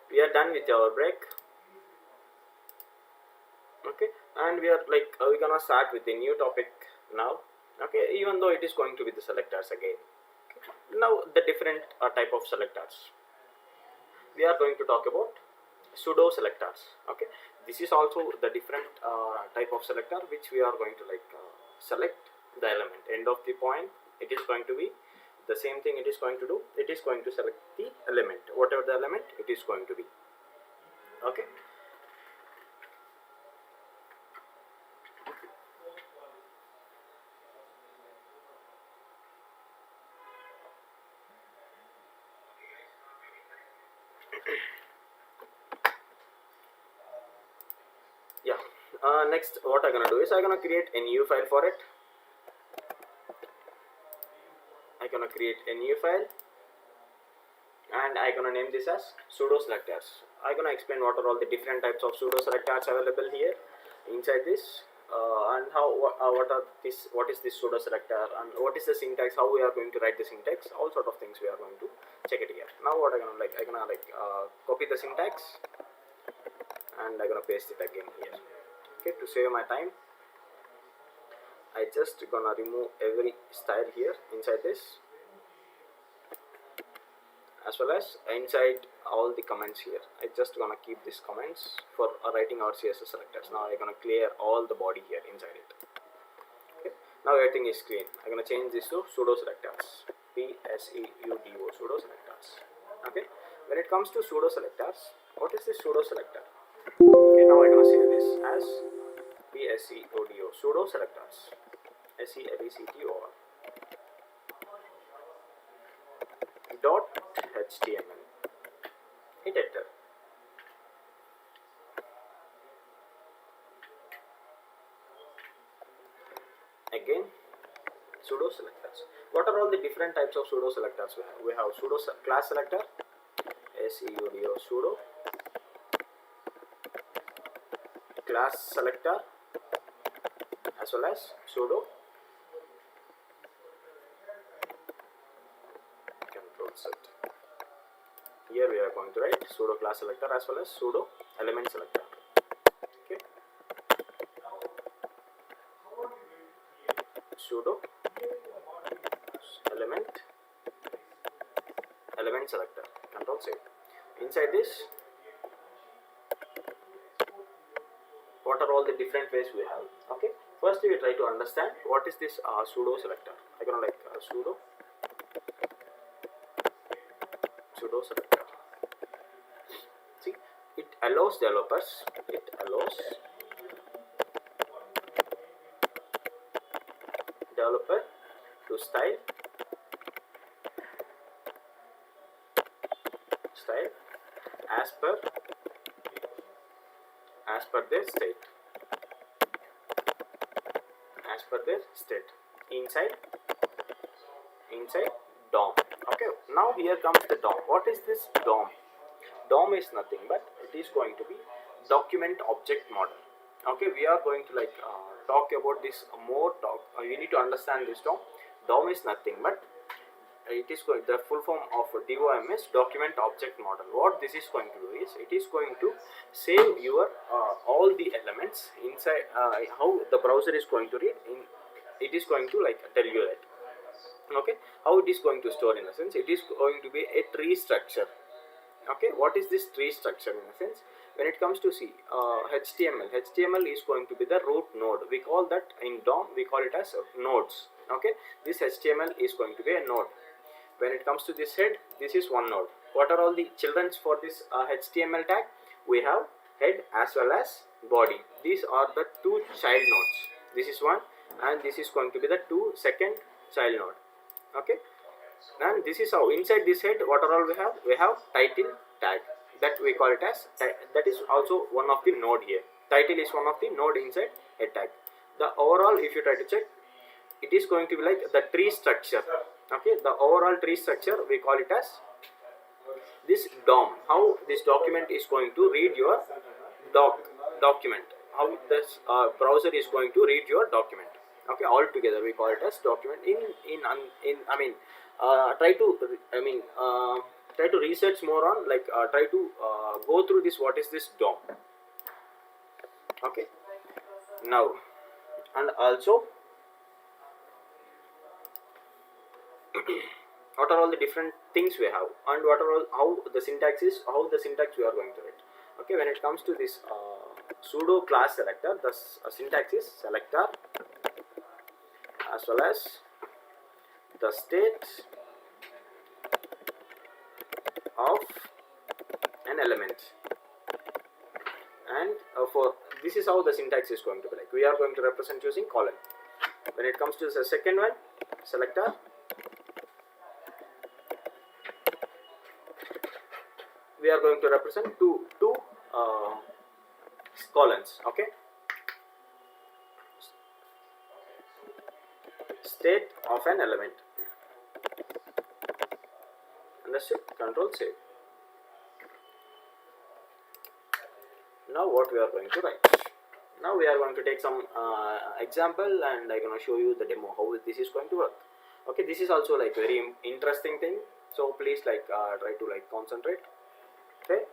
Speaker 2: we are done with our break. Okay, and we are we're gonna start with a new topic now. Okay, even though it is going to be the selectors again. Now the different type of selectors. We are going to talk about pseudo selectors. Okay, this is also the different type of selector which we are going to select the element. End of the point, it is going to be the same thing. It is going to do. It is going to select the element, whatever the element it is going to be. Okay. Yeah. Next, what I'm gonna do is I'm gonna create a new file for it. I'm gonna create a new file, and I'm gonna name this as Pseudo Selectors. I'm gonna explain what are all the different types of Pseudo Selectors available here inside this, and what is this Pseudo Selector, and what is the syntax, how we are going to write the syntax, all sort of things we are going to check it here. Now what I'm gonna copy the syntax, and I'm gonna paste it again here. Okay, to save my time, I just gonna remove every style here inside this, as well as inside all the comments here. I just gonna keep these comments for writing our CSS selectors. Now I'm gonna clear all the body here inside it. Okay, now everything is clean. I'm gonna change this to Pseudo Selectors. Pseudo Pseudo Selectors. Okay, when it comes to Pseudo Selectors, what is this Pseudo Selector? Okay, now I'm gonna save this as Pseudo Pseudo Selectors. SELECTOR dot HTML. Hit enter. Again, Pseudo Selectors. What are all the different types of Pseudo Selectors we have? We have Pseudo Class Selector, Pseudo Pseudo Class Selector, as well as Pseudo Control Set. Here we are going to write Pseudo Class Selector as well as Pseudo Element Selector. Okay, Pseudo Element Selector. Control Set. Inside this, what are all the different ways we have? Okay, first we try to understand what is this Pseudo Selector. I'm gonna Pseudo Selector. See, it allows developers. It allows developer to style as per their state. Inside DOM. Okay, now here comes the DOM. What is this DOM? DOM is nothing but it is going to be document object model. Okay, we are going to talk about this more. You need to understand this DOM. DOM is nothing but it is going, the full form of DOM is document object model. What this is going to do is it is going to save your all the elements inside. How the browser is going to read in, it is going to tell you that. Okay, how it is going to store, in a sense it is going to be a tree structure. Okay, what is this tree structure? In a sense, when it comes to HTML is going to be the root node. We call that in DOM, we call it as nodes. Okay, this HTML is going to be a node. When it comes to this head, this is one node. What are all the children for this HTML tag? We have head as well as body. These are the two child nodes. This is one, and this is going to be the second child node. Okay, and this is how inside this head, what are all we have? We have title tag, that we call it as, that is also one of the node here. Title is one of the node inside a tag. The overall, if you try to check, it is going to be like the tree structure. Okay, the overall tree structure, we call it as this DOM. How this document is going to read your document. How this browser is going to read your document. Okay, all together we call it as document. try to research more on, like try to go through this, what is this DOM. Okay, now, and also what are all the different things we have, and what are all, how the syntax is, how the syntax we are going to write. Okay, when it comes to this pseudo class selector, the syntax is selector as well as the state of an element. And for this is how the syntax is going to be like. We are going to represent using colon. When it comes to the second one, selector, we are going to represent two colons. Okay, state of an element. Understood? Control save. Now what we are going to write? Now we are going to take some example, and I'm going to show you the demo how this is going to work. Okay, this is also like very interesting thing, so please like try to like concentrate. Okay,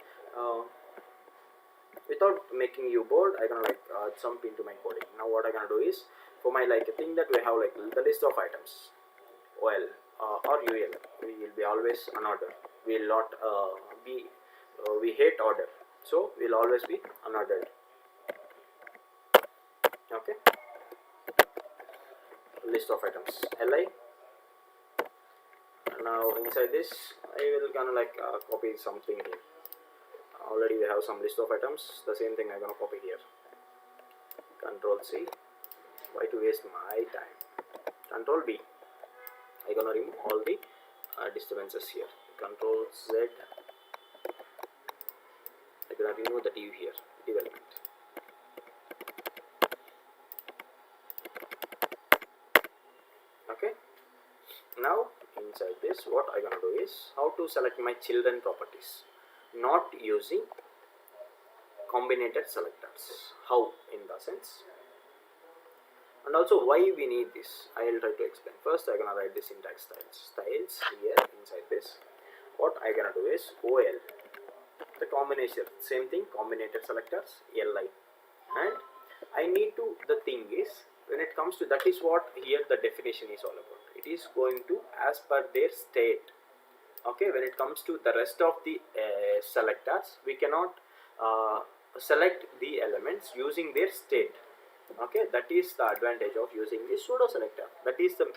Speaker 2: without making you bored, I'm gonna like jump into my coding. Now what I'm gonna do is, for my like thing that we have like the list of items, OL or UL, we will be always unordered. We will not be we hate order, so we'll always be unordered. Okay, list of items li. Now inside this I will gonna like copy something here. Already we have some list of items, the same thing I'm gonna copy here. Control C. Why to waste my time? Control B. I'm gonna remove all the disturbances here. Control Z. I'm gonna remove the div here, development. Okay, now inside this what I'm gonna do is how to select my children properties, not using combinator selectors. How, in the sense, and also why we need this, I will try to explain. First I'm gonna write the syntax styles here. Inside this what I'm gonna do is OL, the combination, same thing, combinator selectors, li, and I need to, the thing is, when it comes to, that is what here the definition is all about. It is going to as per their state. Okay, when it comes to the rest of the selectors, we cannot select the elements using their state. Okay, that is the advantage of using the pseudo selector. That is the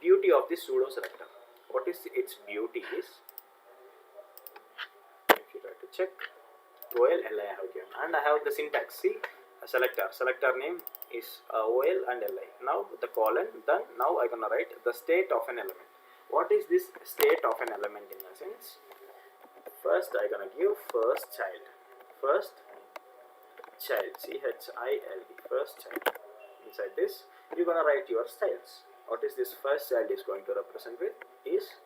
Speaker 2: beauty of the pseudo selector. What is its beauty is, if you try to check, OL li I have given, and I have the syntax. See, a selector name is OL and li. Now the colon, then now I'm gonna write the state of an element. What is this state of an element in a sense? First I'm gonna give first child, CHILD, first child. Inside this you're gonna write your styles. What is this first child is going to represent with is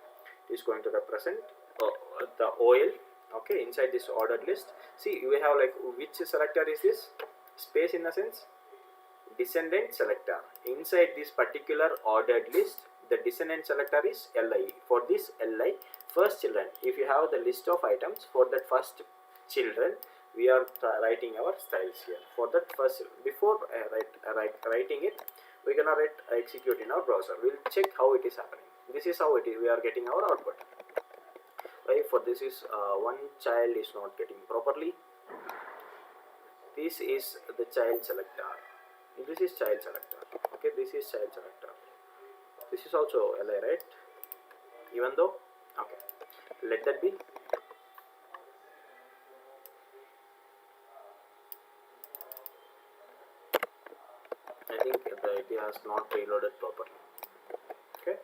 Speaker 2: going to represent the OL. Okay, inside this ordered list, see we have like which selector is this, space in a sense, Descendant Selector. Inside this particular ordered list, the Dissonant Selector is li. For this li, first children, if you have the list of items, for that first children we are writing our styles here. For that first, before writing it, we're gonna execute in our browser. We'll check how it is happening. This is how it is, we are getting our output. Right, for this is one child is not getting properly. This is the child selector. This is child selector. Okay, this is child selector. This is also li, right? Even though, okay, let that be. I think it has not reloaded properly. Okay,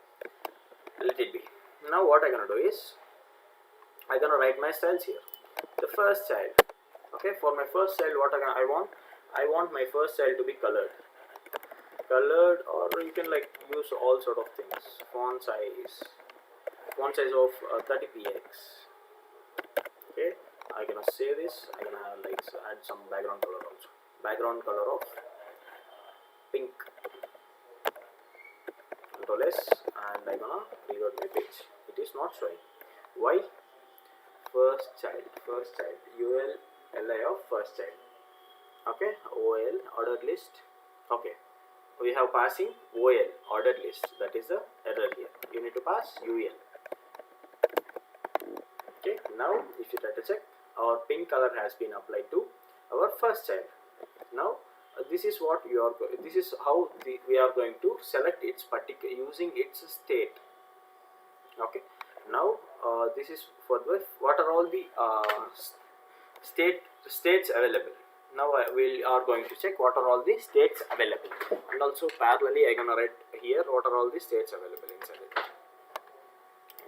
Speaker 2: let it be. Now what I'm gonna do is I'm gonna write my styles here. The first child. Okay, for my first child, what I want my first child to be colored, or you can like use all sort of things. Font size of 30px. Okay, I'm gonna save this. I'm gonna like add some background color also. Background color of pink. Control S, and I'm gonna reload my page. It is not showing. Why? First child, UL li of first child. Okay, OL ordered list. Okay, we have passing OL ordered list. That is the error here. You need to pass UL. Okay, now if you try to check, our pink color has been applied to our first child. Now this is what you are. This is how we are going to select its particular using its state. Okay. Now this is for the what are all the states available. Now we are going to check what are all the states available, and also parallelly I gonna write here what are all the states available inside it.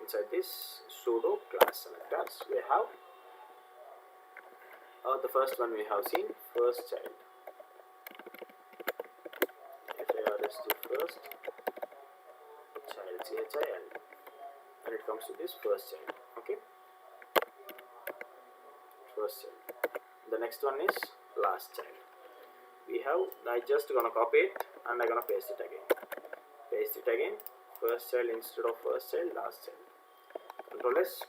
Speaker 2: Inside this pseudo class selectors we have the first one we have seen, first child. FIRST first child, CHILD, and it comes to this first child. Okay, first child. The next one is last child. We have, I just gonna copy it and I gonna paste it again. Paste it again. First child instead of first child, last child. Control S.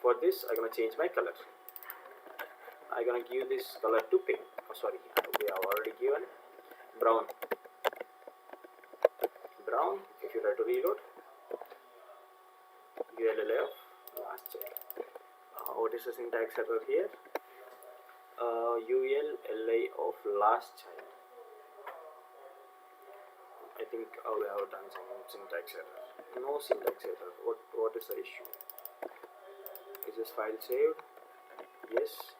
Speaker 2: For this, I'm gonna change my color. I'm gonna give this color to pink. Oh, sorry, we have already given brown. Brown. If you try to reload, ULLI of last child. What is the syntax error here? ULLI of last child. I think we have done some syntax error. No syntax error. What is the issue? Is this file saved? Yes.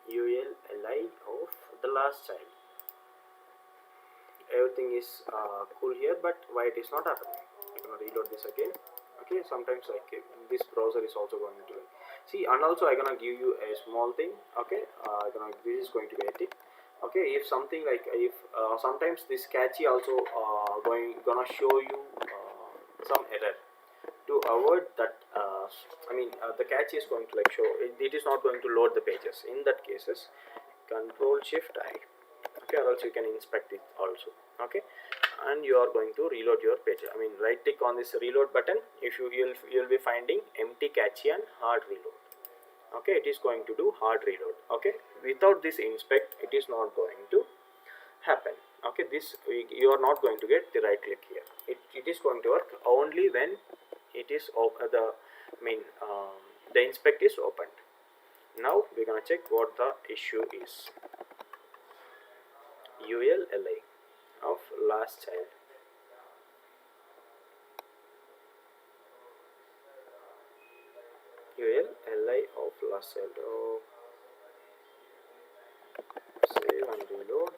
Speaker 2: ULLI of the last child. Everything is cool here, but why it is not happening? I'm gonna reload this again. Okay, sometimes like this browser is also going to see, and also I'm gonna give you a small thing. Okay, this is going to be a tip. Okay, if something like if sometimes this catchy also gonna show you some error. To avoid that, the catch is going to like show it is not going to load the pages. In that cases, Control Shift I. Okay, or else you can inspect it also. Okay, and you are going to reload your page. Right click on this reload button. If you'll be finding empty catchy and hard reload. Okay, it is going to do hard reload. Okay, without this inspect, it is not going to happen. Okay, this you are not going to get the right click here. It is going to work only when it is the inspect is opened. Now we're gonna check what the issue is. ULLI of last child. ULLI of last child. Oh, save and reload.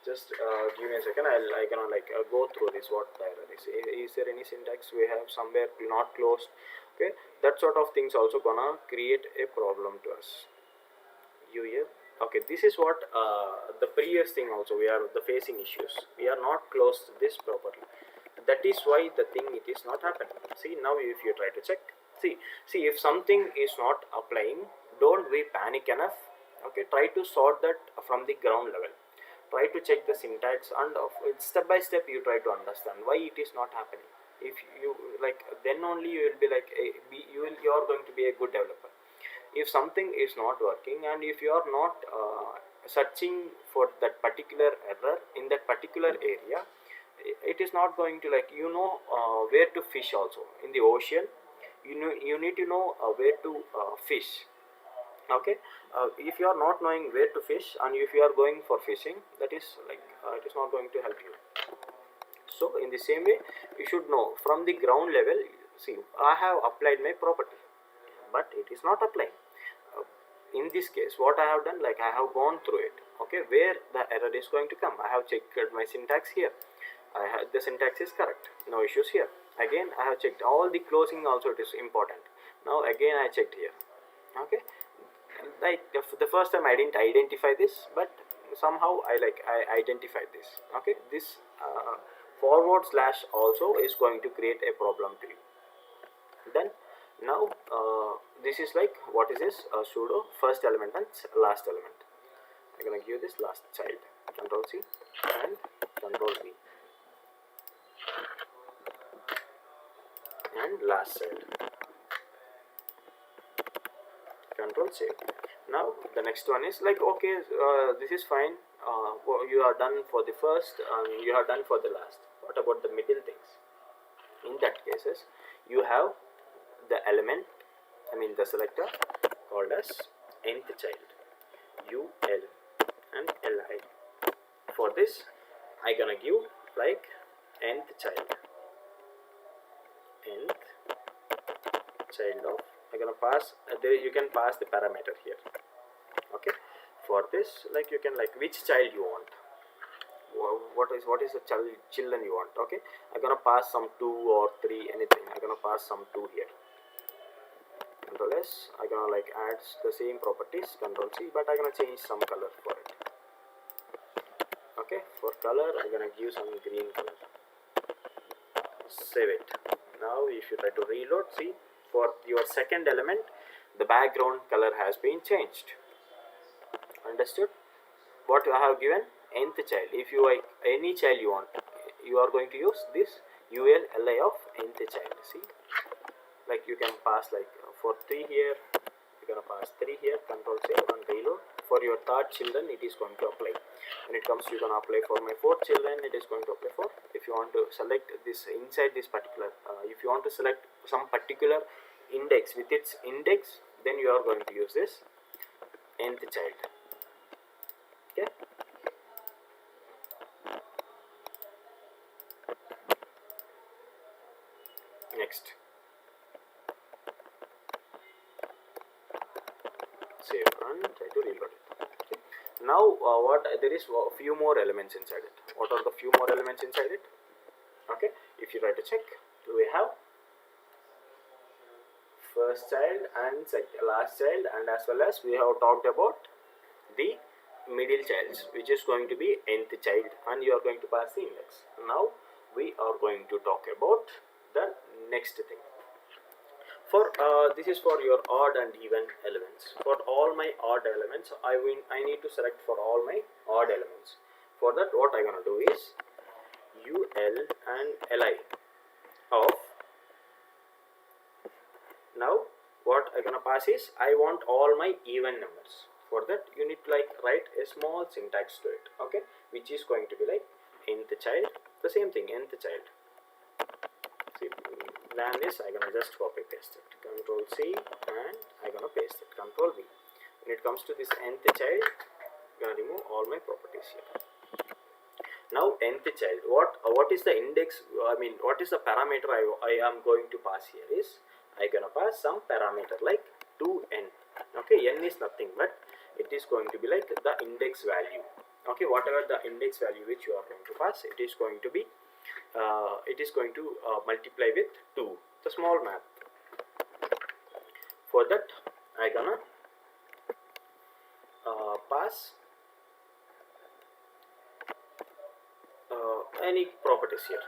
Speaker 2: Just give me a second. I gonna go through this. What the error is? Is there any syntax we have somewhere not closed? Okay, that sort of things also gonna create a problem to us. Okay, this is what the previous thing also we are facing issues. We are not closed this properly. That is why the thing it is not happening. See, now if you try to check, see if something is not applying, don't be panic enough. Okay, try to sort that from the ground level. Try to check the syntax and step by step you try to understand why it is not happening. If you then only you will be you are going to be a good developer. If something is not working and if you are not searching for that particular error in that particular area, it is not going to where to fish also in the ocean. You need to know where to fish. Okay, if you are not knowing where to fish and if you are going for fishing, that is it is not going to help you. So in the same way, you should know from the ground level. See, I have applied my property, but it is not applying. In this case, what I have done, I have gone through it. Okay, where the error is going to come, I have checked my syntax here. The syntax is correct, no issues here. Again, I have checked all the closing also, it is important. Now again I checked here. Okay, the first time I didn't identify this, but somehow I identified this. Okay, this forward slash also is going to create a problem to you. Then now this is what is this pseudo first element and last element. I'm gonna give this last child. Control C and Control V. last child. Control save. Now the next one is like, okay, this is fine. You are done for the first, you are done for the last. What about the middle things? In that cases, you have the element, the selector called as nth child, ul and li. For this, I gonna give like nth child of, I'm gonna pass there, you can pass the parameter here. Okay, for this, like you can like which child you want, what is the children you want. Okay, I'm gonna pass some 2 or 3, anything. I'm gonna pass some 2 here. Control S. I'm gonna like add the same properties. Control C, but I'm gonna change some color for it. Okay, for color I'm gonna give some green color. Save it. Now if you try to reload, see, for your second element the background color has been changed. Understood? What I have given? Nth child. If you like any child you want, you are going to use this ul li of nth child. See, like you can pass like for 3 here, you're gonna pass 3 here. Control save and reload. For your third children, it is going to apply. When it comes to, you're gonna apply for my 4th children, it is going to apply for. If you want to select this inside this particular, if you want to select some particular index with its index, then you are going to use this nth child. Okay. Next, save and try to reload it. Okay. Now there is a few more elements inside it. What are the few more elements inside it? Okay, if you try to check, we have first child and last child, and as well as we have talked about the middle childs, which is going to be nth child, and you are going to pass the index. Now we are going to talk about the next thing. For this is for your odd and even elements. For all my odd elements, I need to select for all my odd elements. For that, what I'm gonna do is ul and li of. Now what I'm gonna pass is I want all my even numbers. For that, you need to like write a small syntax to it. Okay, which is going to be like nth child, the same thing, nth child. See, than this, I'm gonna just copy paste it. Control C and I'm gonna paste it. Control V. When it comes to this nth child, I'm gonna remove all my properties here. Now nth child, what is the index? What is the parameter I am going to pass here is I'm gonna pass some parameter like 2n. Okay, n is nothing but it is going to be like the index value. Okay, whatever the index value which you are going to pass, it is going to be multiply with 2, the small math. For that, I gonna pass any properties here,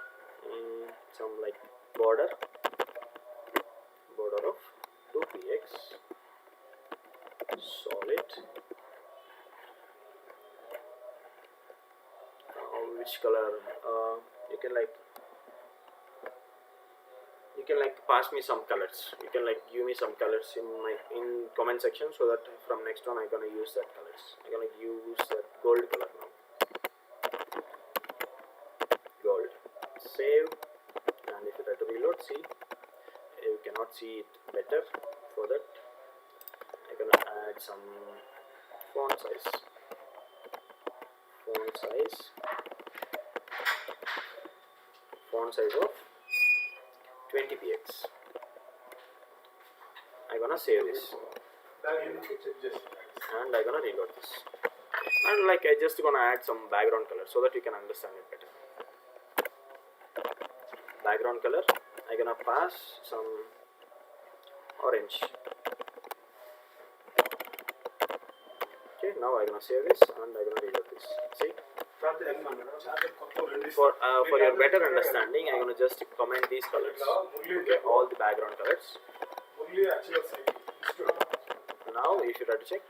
Speaker 2: some like border of 2px, solid, which color, you can like pass me some colors. You can like give me some colors in comment section, so that from next one I'm gonna use that colors. I'm gonna use that gold color now. Gold. Save, and if you try to reload, see, you cannot see it better. For that, I'm gonna add some font size. Font size of 20px. I'm gonna save this and I'm gonna reload this, and like I just gonna add some background color so that you can understand it better. Background color, I'm gonna pass some orange. Okay, now I'm gonna save this and I'm gonna reload this. See, for your better understanding, I'm gonna just comment these colors. Okay, all the background colors. Now if you try to check,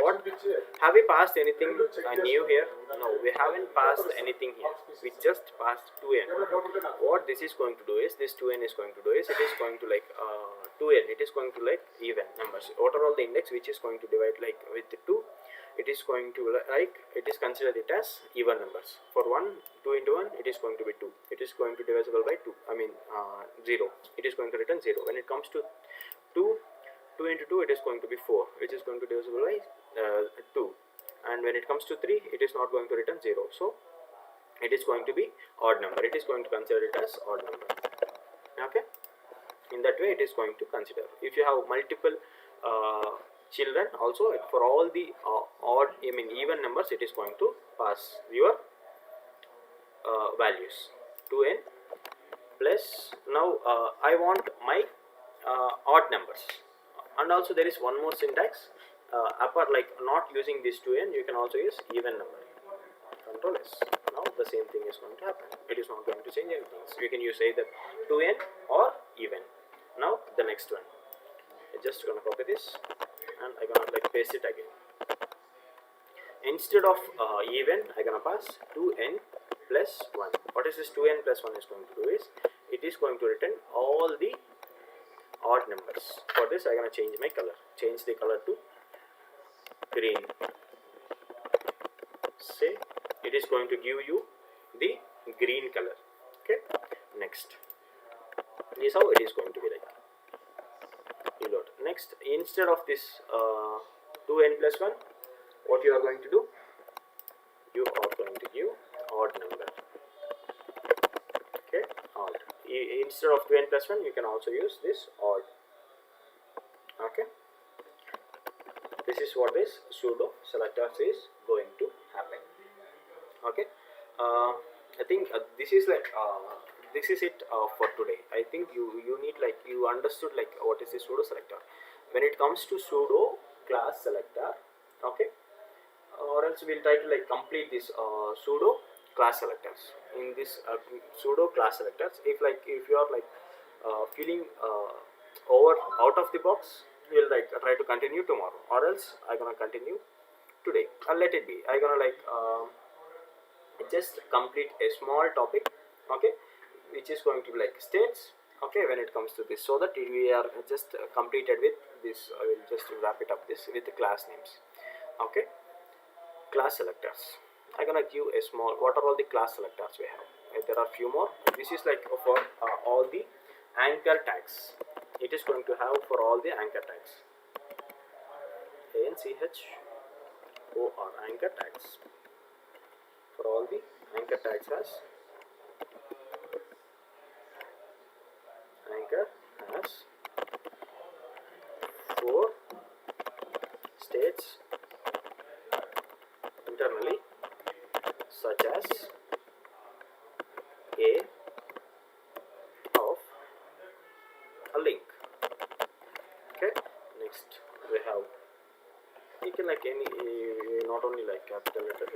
Speaker 2: What have we passed anything new here? No, we haven't passed anything here. We just passed 2n. What this is going to do is, this 2n is going to do is, it is going to like 2n, it is going to like even numbers. What are all the index which is going to divide like with 2? It is going to like, it is considered it as even numbers. For 1, 2 into 1, it is going to be 2. It is going to divisible by 2, 0. It is going to return 0. When it comes to 2 into 2, it is going to be 4, which is going to divisible by 2. And when it comes to 3, it is not going to return 0. So it is going to be odd number. It is going to consider it as odd number. Okay, in that way it is going to consider. If you have multiple children, also for all the even numbers, it is going to pass your values 2n plus. Now I want my odd numbers, and also there is one more syntax. Apart like not using this 2n, you can also use even number. Control S. Now the same thing is going to happen. It is not going to change anything. So you can use either 2n or even. Now the next one. I'm just gonna copy this and I'm gonna like paste it again. Instead of even, I'm gonna pass 2n plus 1. What is this 2n plus 1 is going to do is, it is going to return all the odd numbers. For this, I'm gonna change my color. Change the color to green. Say it is going to give you the green color. Okay. Next. This is how it is going to be like. Reload. Next, instead of this 2n plus 1, what you are going to do? You are going to give odd number. Okay, odd. Instead of 2n plus 1, you can also use this odd. Okay. This is what this pseudo selectors is going to happen. Okay. I think this is like this is it for today. I think you need like, you understood like what is the pseudo selector. When it comes to pseudo class selector, okay, or else we'll try to like complete this pseudo class selectors. In this pseudo class selectors, if you are like feeling out of the box, we'll like try to continue tomorrow, or else I'm gonna continue today. Let it be. I'm gonna like just complete a small topic, okay, which is going to be like states, okay, when it comes to this, so that we are just completed with this. I will just wrap it up this with the class names. Okay, class selectors. I'm gonna give a small, what are all the class selectors we have. There are few more. This is like for all the anchor tags. It is going to have for all the anchor tags. ANCHOR, anchor tags. For all the anchor tags has anchor has 4 states internally, such as a of a link. Okay, next we have, you can like any, not only like capital letter,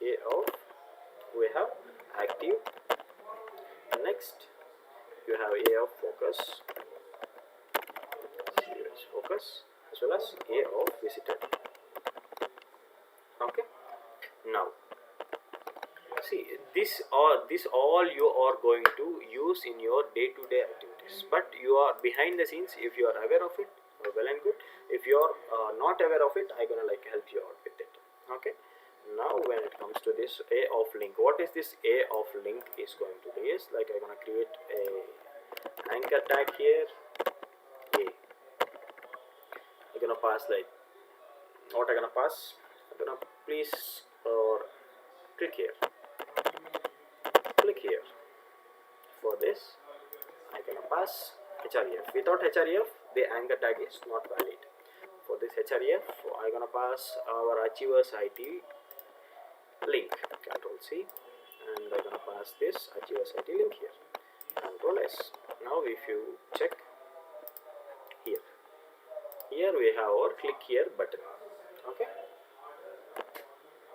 Speaker 2: a of, we have active. Next you have a of focus, as well as a of visitor. Okay, now see, this all you are going to use in your day-to-day activities, but you are behind the scenes. If you are aware of it, well and good. If you are not aware of it, I'm gonna like help you out with it. Okay, now when it comes to this a of link, what is this a of link is going to be is like, I'm gonna create a anchor tag here. I'm gonna pass like, what I'm gonna pass, I'm gonna please or click here. For this, I'm gonna pass href. Without href, the anchor tag is not valid. For this href, I'm gonna pass our AchieversIT link. Control C, and I'm gonna pass this AchieversIT link here. Control S. Now if you check here we have our click here button. Okay,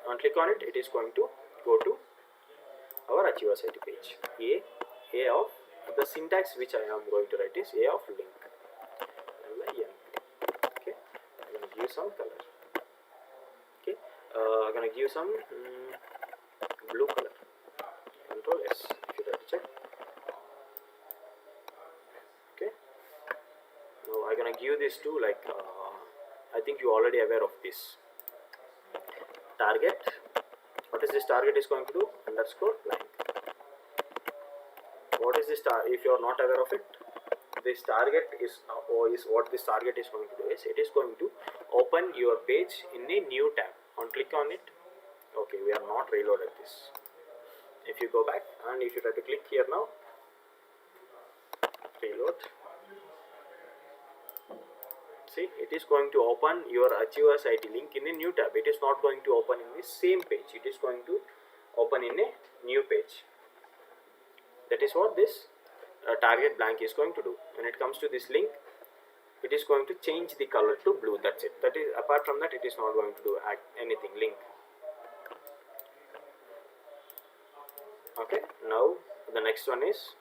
Speaker 2: and click on it, it is going to go to our AchieversIT page. A of, the syntax which I am going to write is a of link. Okay, I will give some color. I'm gonna give some blue color. Control S if you try to check. Okay. Now I'm gonna give this to like I think you already aware of this target. What is this target is going to do? Underscore blank. What is this if you are not aware of it? This target is what this target is going to do is it is going to open your page in a new tab. Click on it. Okay, we are not reloaded this. If you go back and if you try to click here now, reload. See, it is going to open your AchieversIT link in a new tab. It is not going to open in the same page. It is going to open in a new page. That is what this target blank is going to do. When it comes to this link, it is going to change the color to blue. That's it. That is, apart from that, it is not going to do anything. Link. Okay. Now the next one is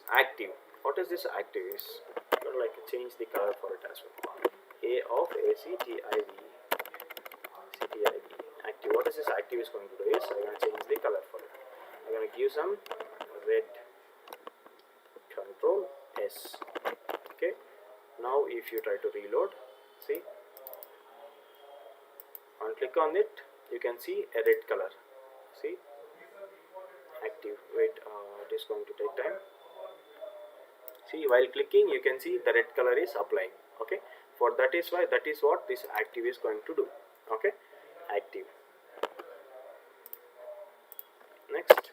Speaker 2: active. What is this active is? I'm gonna like change the color for it as well. A of ACTIV. Active. What is this active is going to do is I'm gonna change the color for it. I'm gonna give some red. Control S. Okay. Now if you try to reload, see, and click on it, you can see a red color. See, active. Wait, it is going to take time. See, while clicking, you can see the red color is applying. Okay. For that is what this active is going to do. Okay. Active. Next.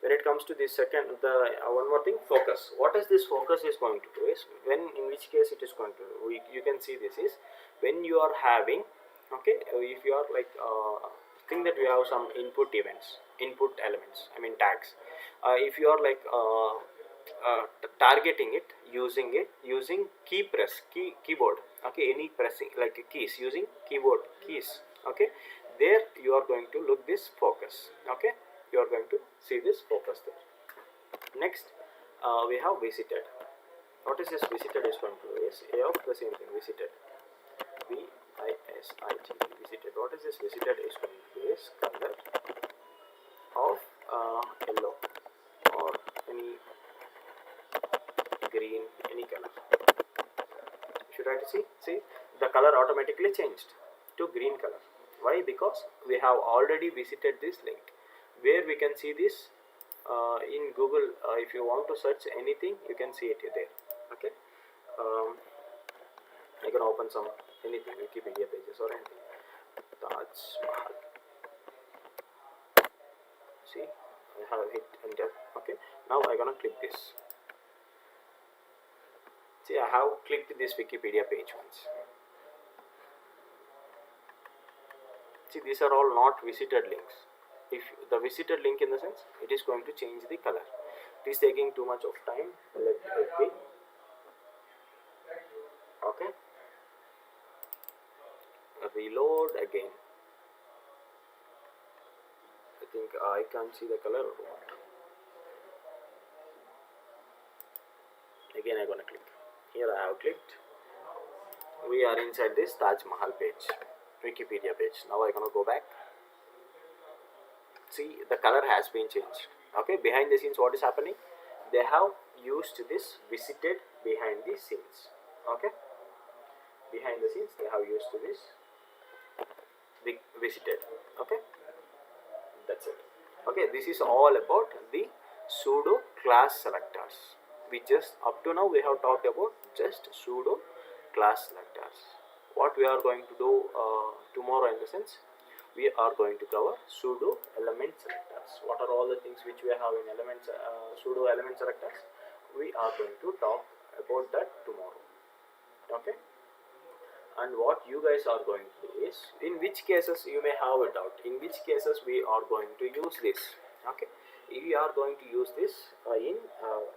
Speaker 2: When it comes to this second, one more thing, focus. What is this focus is going to do is in which case it is going to do. You can see this is when you are having, okay, if you are like think that we have some input elements, I mean tags. If you are like targeting it using keyboard, okay, any pressing like keys using keyboard keys, okay, there you are going to look this focus, okay. You are going to see this focus there. Next, we have visited. What is this visited is going to do is A of the same thing, visited. VISIT, visited. What is this visited is going to do is color of yellow or any green, any color. If you try to see the color automatically changed to green color. Why? Because we have already visited this link. Where we can see this in Google, if you want to search anything, you can see it there. Okay, I can open some anything, Wikipedia pages or anything. Taj Mahal. See, I have hit enter. Okay, now I'm gonna click this. See, I have clicked this Wikipedia page once. See, these are all not visited links. If the visited link in the sense, it is going to change the color. It is taking too much of time. Let it be. Okay. Reload again. I think I can't see the color or what. Again, I'm gonna click. Here I have clicked. We are inside this Taj Mahal page, Wikipedia page. Now I'm gonna go back. See, the color has been changed. Okay, behind the scenes, what is happening? They have used this visited behind the scenes. Okay, behind the scenes, they have used this visited. Okay, that's it. Okay, this is all about the pseudo class selectors. We just up to now we have talked about just pseudo class selectors. What we are going to do tomorrow in the sense, we are going to cover pseudo element selectors. What are all the things which we have in elements, pseudo element selectors? We are going to talk about that tomorrow. Okay. And what you guys are going to do is, in which cases you may have a doubt, in which cases we are going to use this. Okay. We are going to use this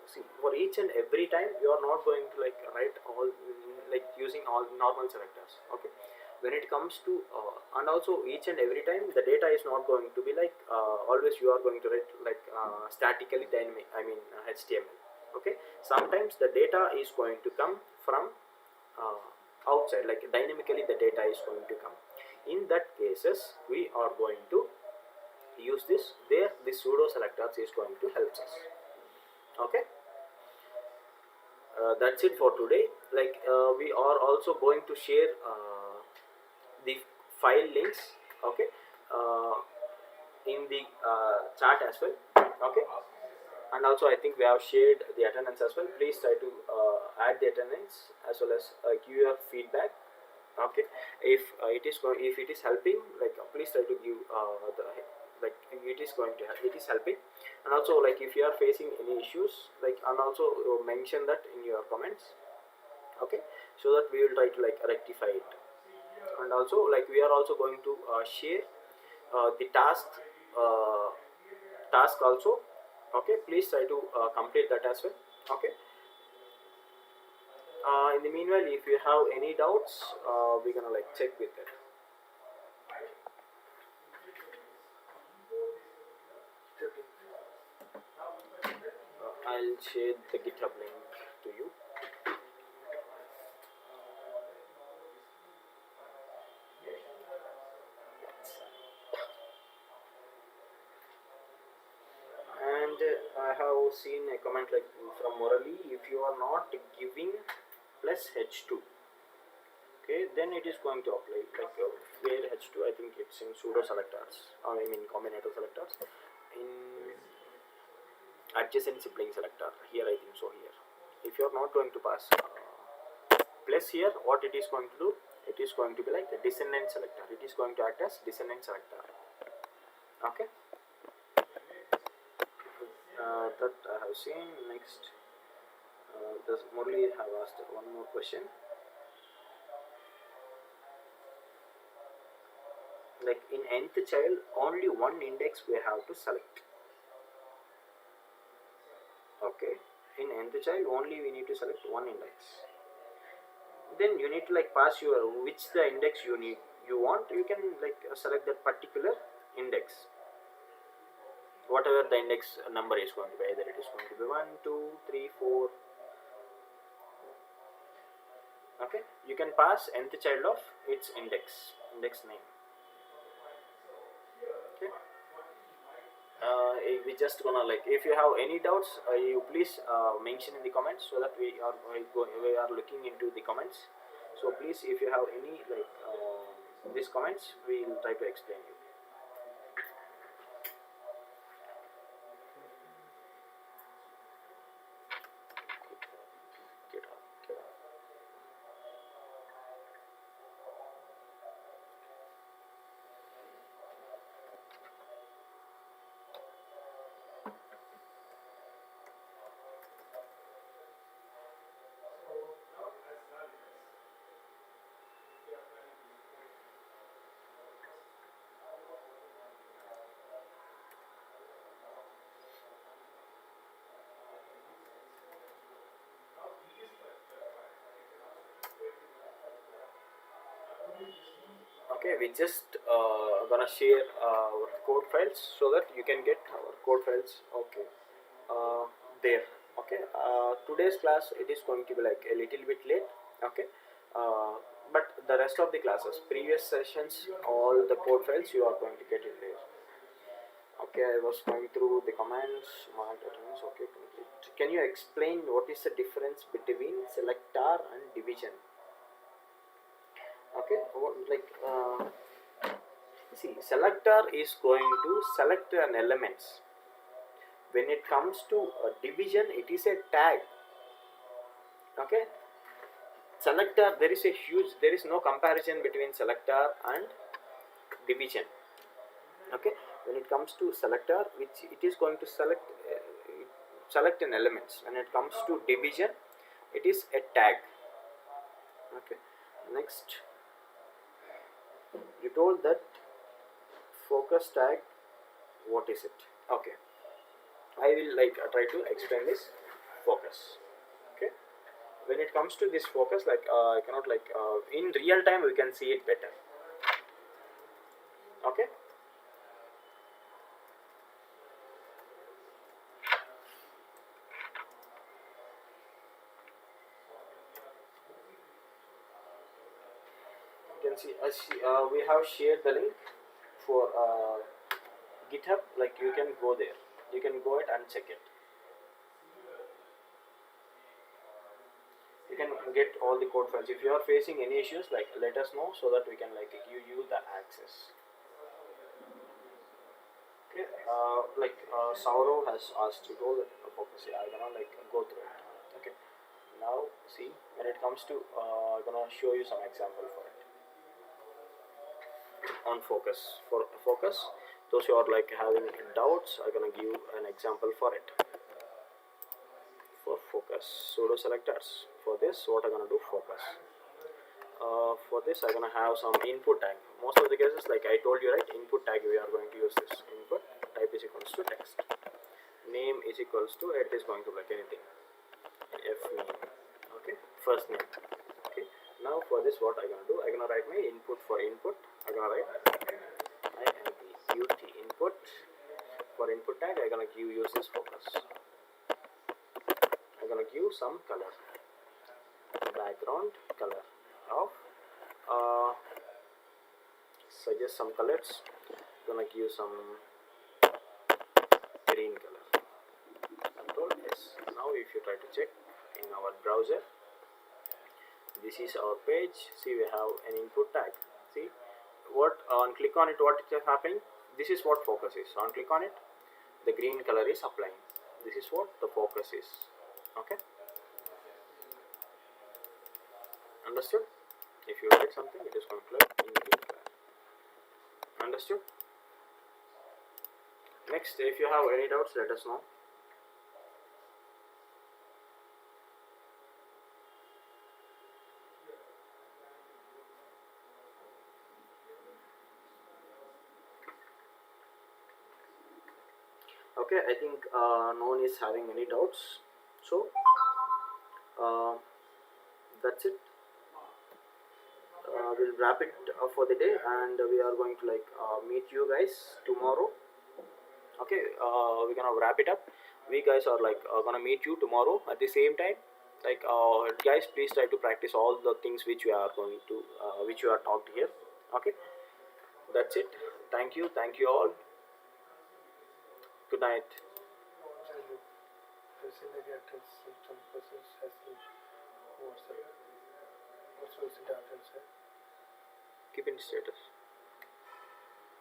Speaker 2: see, for each and every time you are not going to like write all like using all normal selectors. Okay. When it comes to and also each and every time the data is not going to be like always you are going to write like statically dynamic, I mean HTML. Okay, sometimes the data is going to come from outside, like dynamically the data is going to come. In that cases we are going to use this, there the pseudo selectors is going to help us. Okay, that's it for today. Like we are also going to share the file links, okay, in the chat as well. Okay, and also I think we have shared the attendance as well. Please try to add the attendance as well as give your feedback. Okay, if if it is helping, like please try to give the, like it is going to it is helping. And also, like if you are facing any issues, like, and also mention that in your comments. Okay, so that we will try to like rectify it. And also, like we are also going to share the uh, task also. Okay, please try to complete that as well. Okay, in the meanwhile, if you have any doubts, we're gonna like check with it. I'll share the GitHub link to you. And I have seen a comment like from Morali, if you are not giving plus h2, okay, then it is going to apply, like where h2, I think it's in Sudo Selectors, I mean Combinator Selectors, in Adjacent Sibling Selector, here I think so. Here if you are not going to pass plus here, what it is going to do, it is going to be like a Descendant Selector, it is going to act as Dissonant Selector. Okay, that I have seen. Next, does Murli have asked one more question? Like in nth child, only one index we have to select. Okay, in nth child only we need to select one index. Then you need to like pass your which the index you want. You can like select that particular index, whatever the index number is going to be, either it is going to be 1, 2, 3, 4. Okay, you can pass nth child of its index name. Okay, we just gonna like, if you have any doubts, you please mention in the comments, so that we are looking into the comments. So please, if you have any like these comments, we will try to explain you. Okay, we just gonna share our code files, so that you can get our code files. Okay, there. Okay, today's class, it is going to be like a little bit late. Okay, but the rest of the classes, previous sessions, all the code files you are going to get in there. Okay, I was going through the commands. Okay, complete. Can you explain what is the difference between selector and division? Okay, see, selector is going to select an elements. When it comes to a division, it is a tag. Okay, selector, there is no comparison between selector and division. Okay, when it comes to selector, which it is going to select an elements. When it comes to division, it is a tag. Okay, next, you told that focus tag, what is it? Okay, I will like try to explain this focus. Okay, when it comes to this focus, like I cannot like in real time we can see it better. Okay, we have shared the link for GitHub. Like you can go there, you can go it and check it. You can get all the code files. If you are facing any issues, like let us know so that we can like give you the access. Okay, Saurav has asked to go focus. Yeah, I'm gonna like go through it. Okay, now see when it comes to I'm gonna show you some example for it. On focus, for focus, those who are like having doubts, I'm gonna give an example for it. For focus, pseudo selectors. For this, what I'm gonna do, focus. For this, I'm gonna have some input tag. Most of the cases, like I told you, right, input tag we are going to use this. Input type is equals to text. Name is equals to, it is going to like anything. F name. Okay, first name. Okay. Now for this, what I'm gonna do, I'm gonna write my input. For input, I'm gonna write INPUT input. For input tag, I'm gonna use this focus. I'm gonna give some color, background color of suggest some colors. Gonna give some green color. Control S. Now if you try to check in our browser, this is our page. See, we have an input tag. See what on click on it, what is happening? This is what focus is. On click on it, the green color is applying. This is what the focus is. Okay, understood? If you write something, it is going to look in green color. Understood? Next, if you have any doubts, let us know. Okay, I think no one is having any doubts. So that's it. We'll wrap it for the day, and we are going to like meet you guys tomorrow. Okay, we're gonna wrap it up. We guys are like gonna meet you tomorrow at the same time. Like guys, please try to practice all the things which we are going to which you are talked here. Okay, that's it. Thank you all. Good night. Keep in status.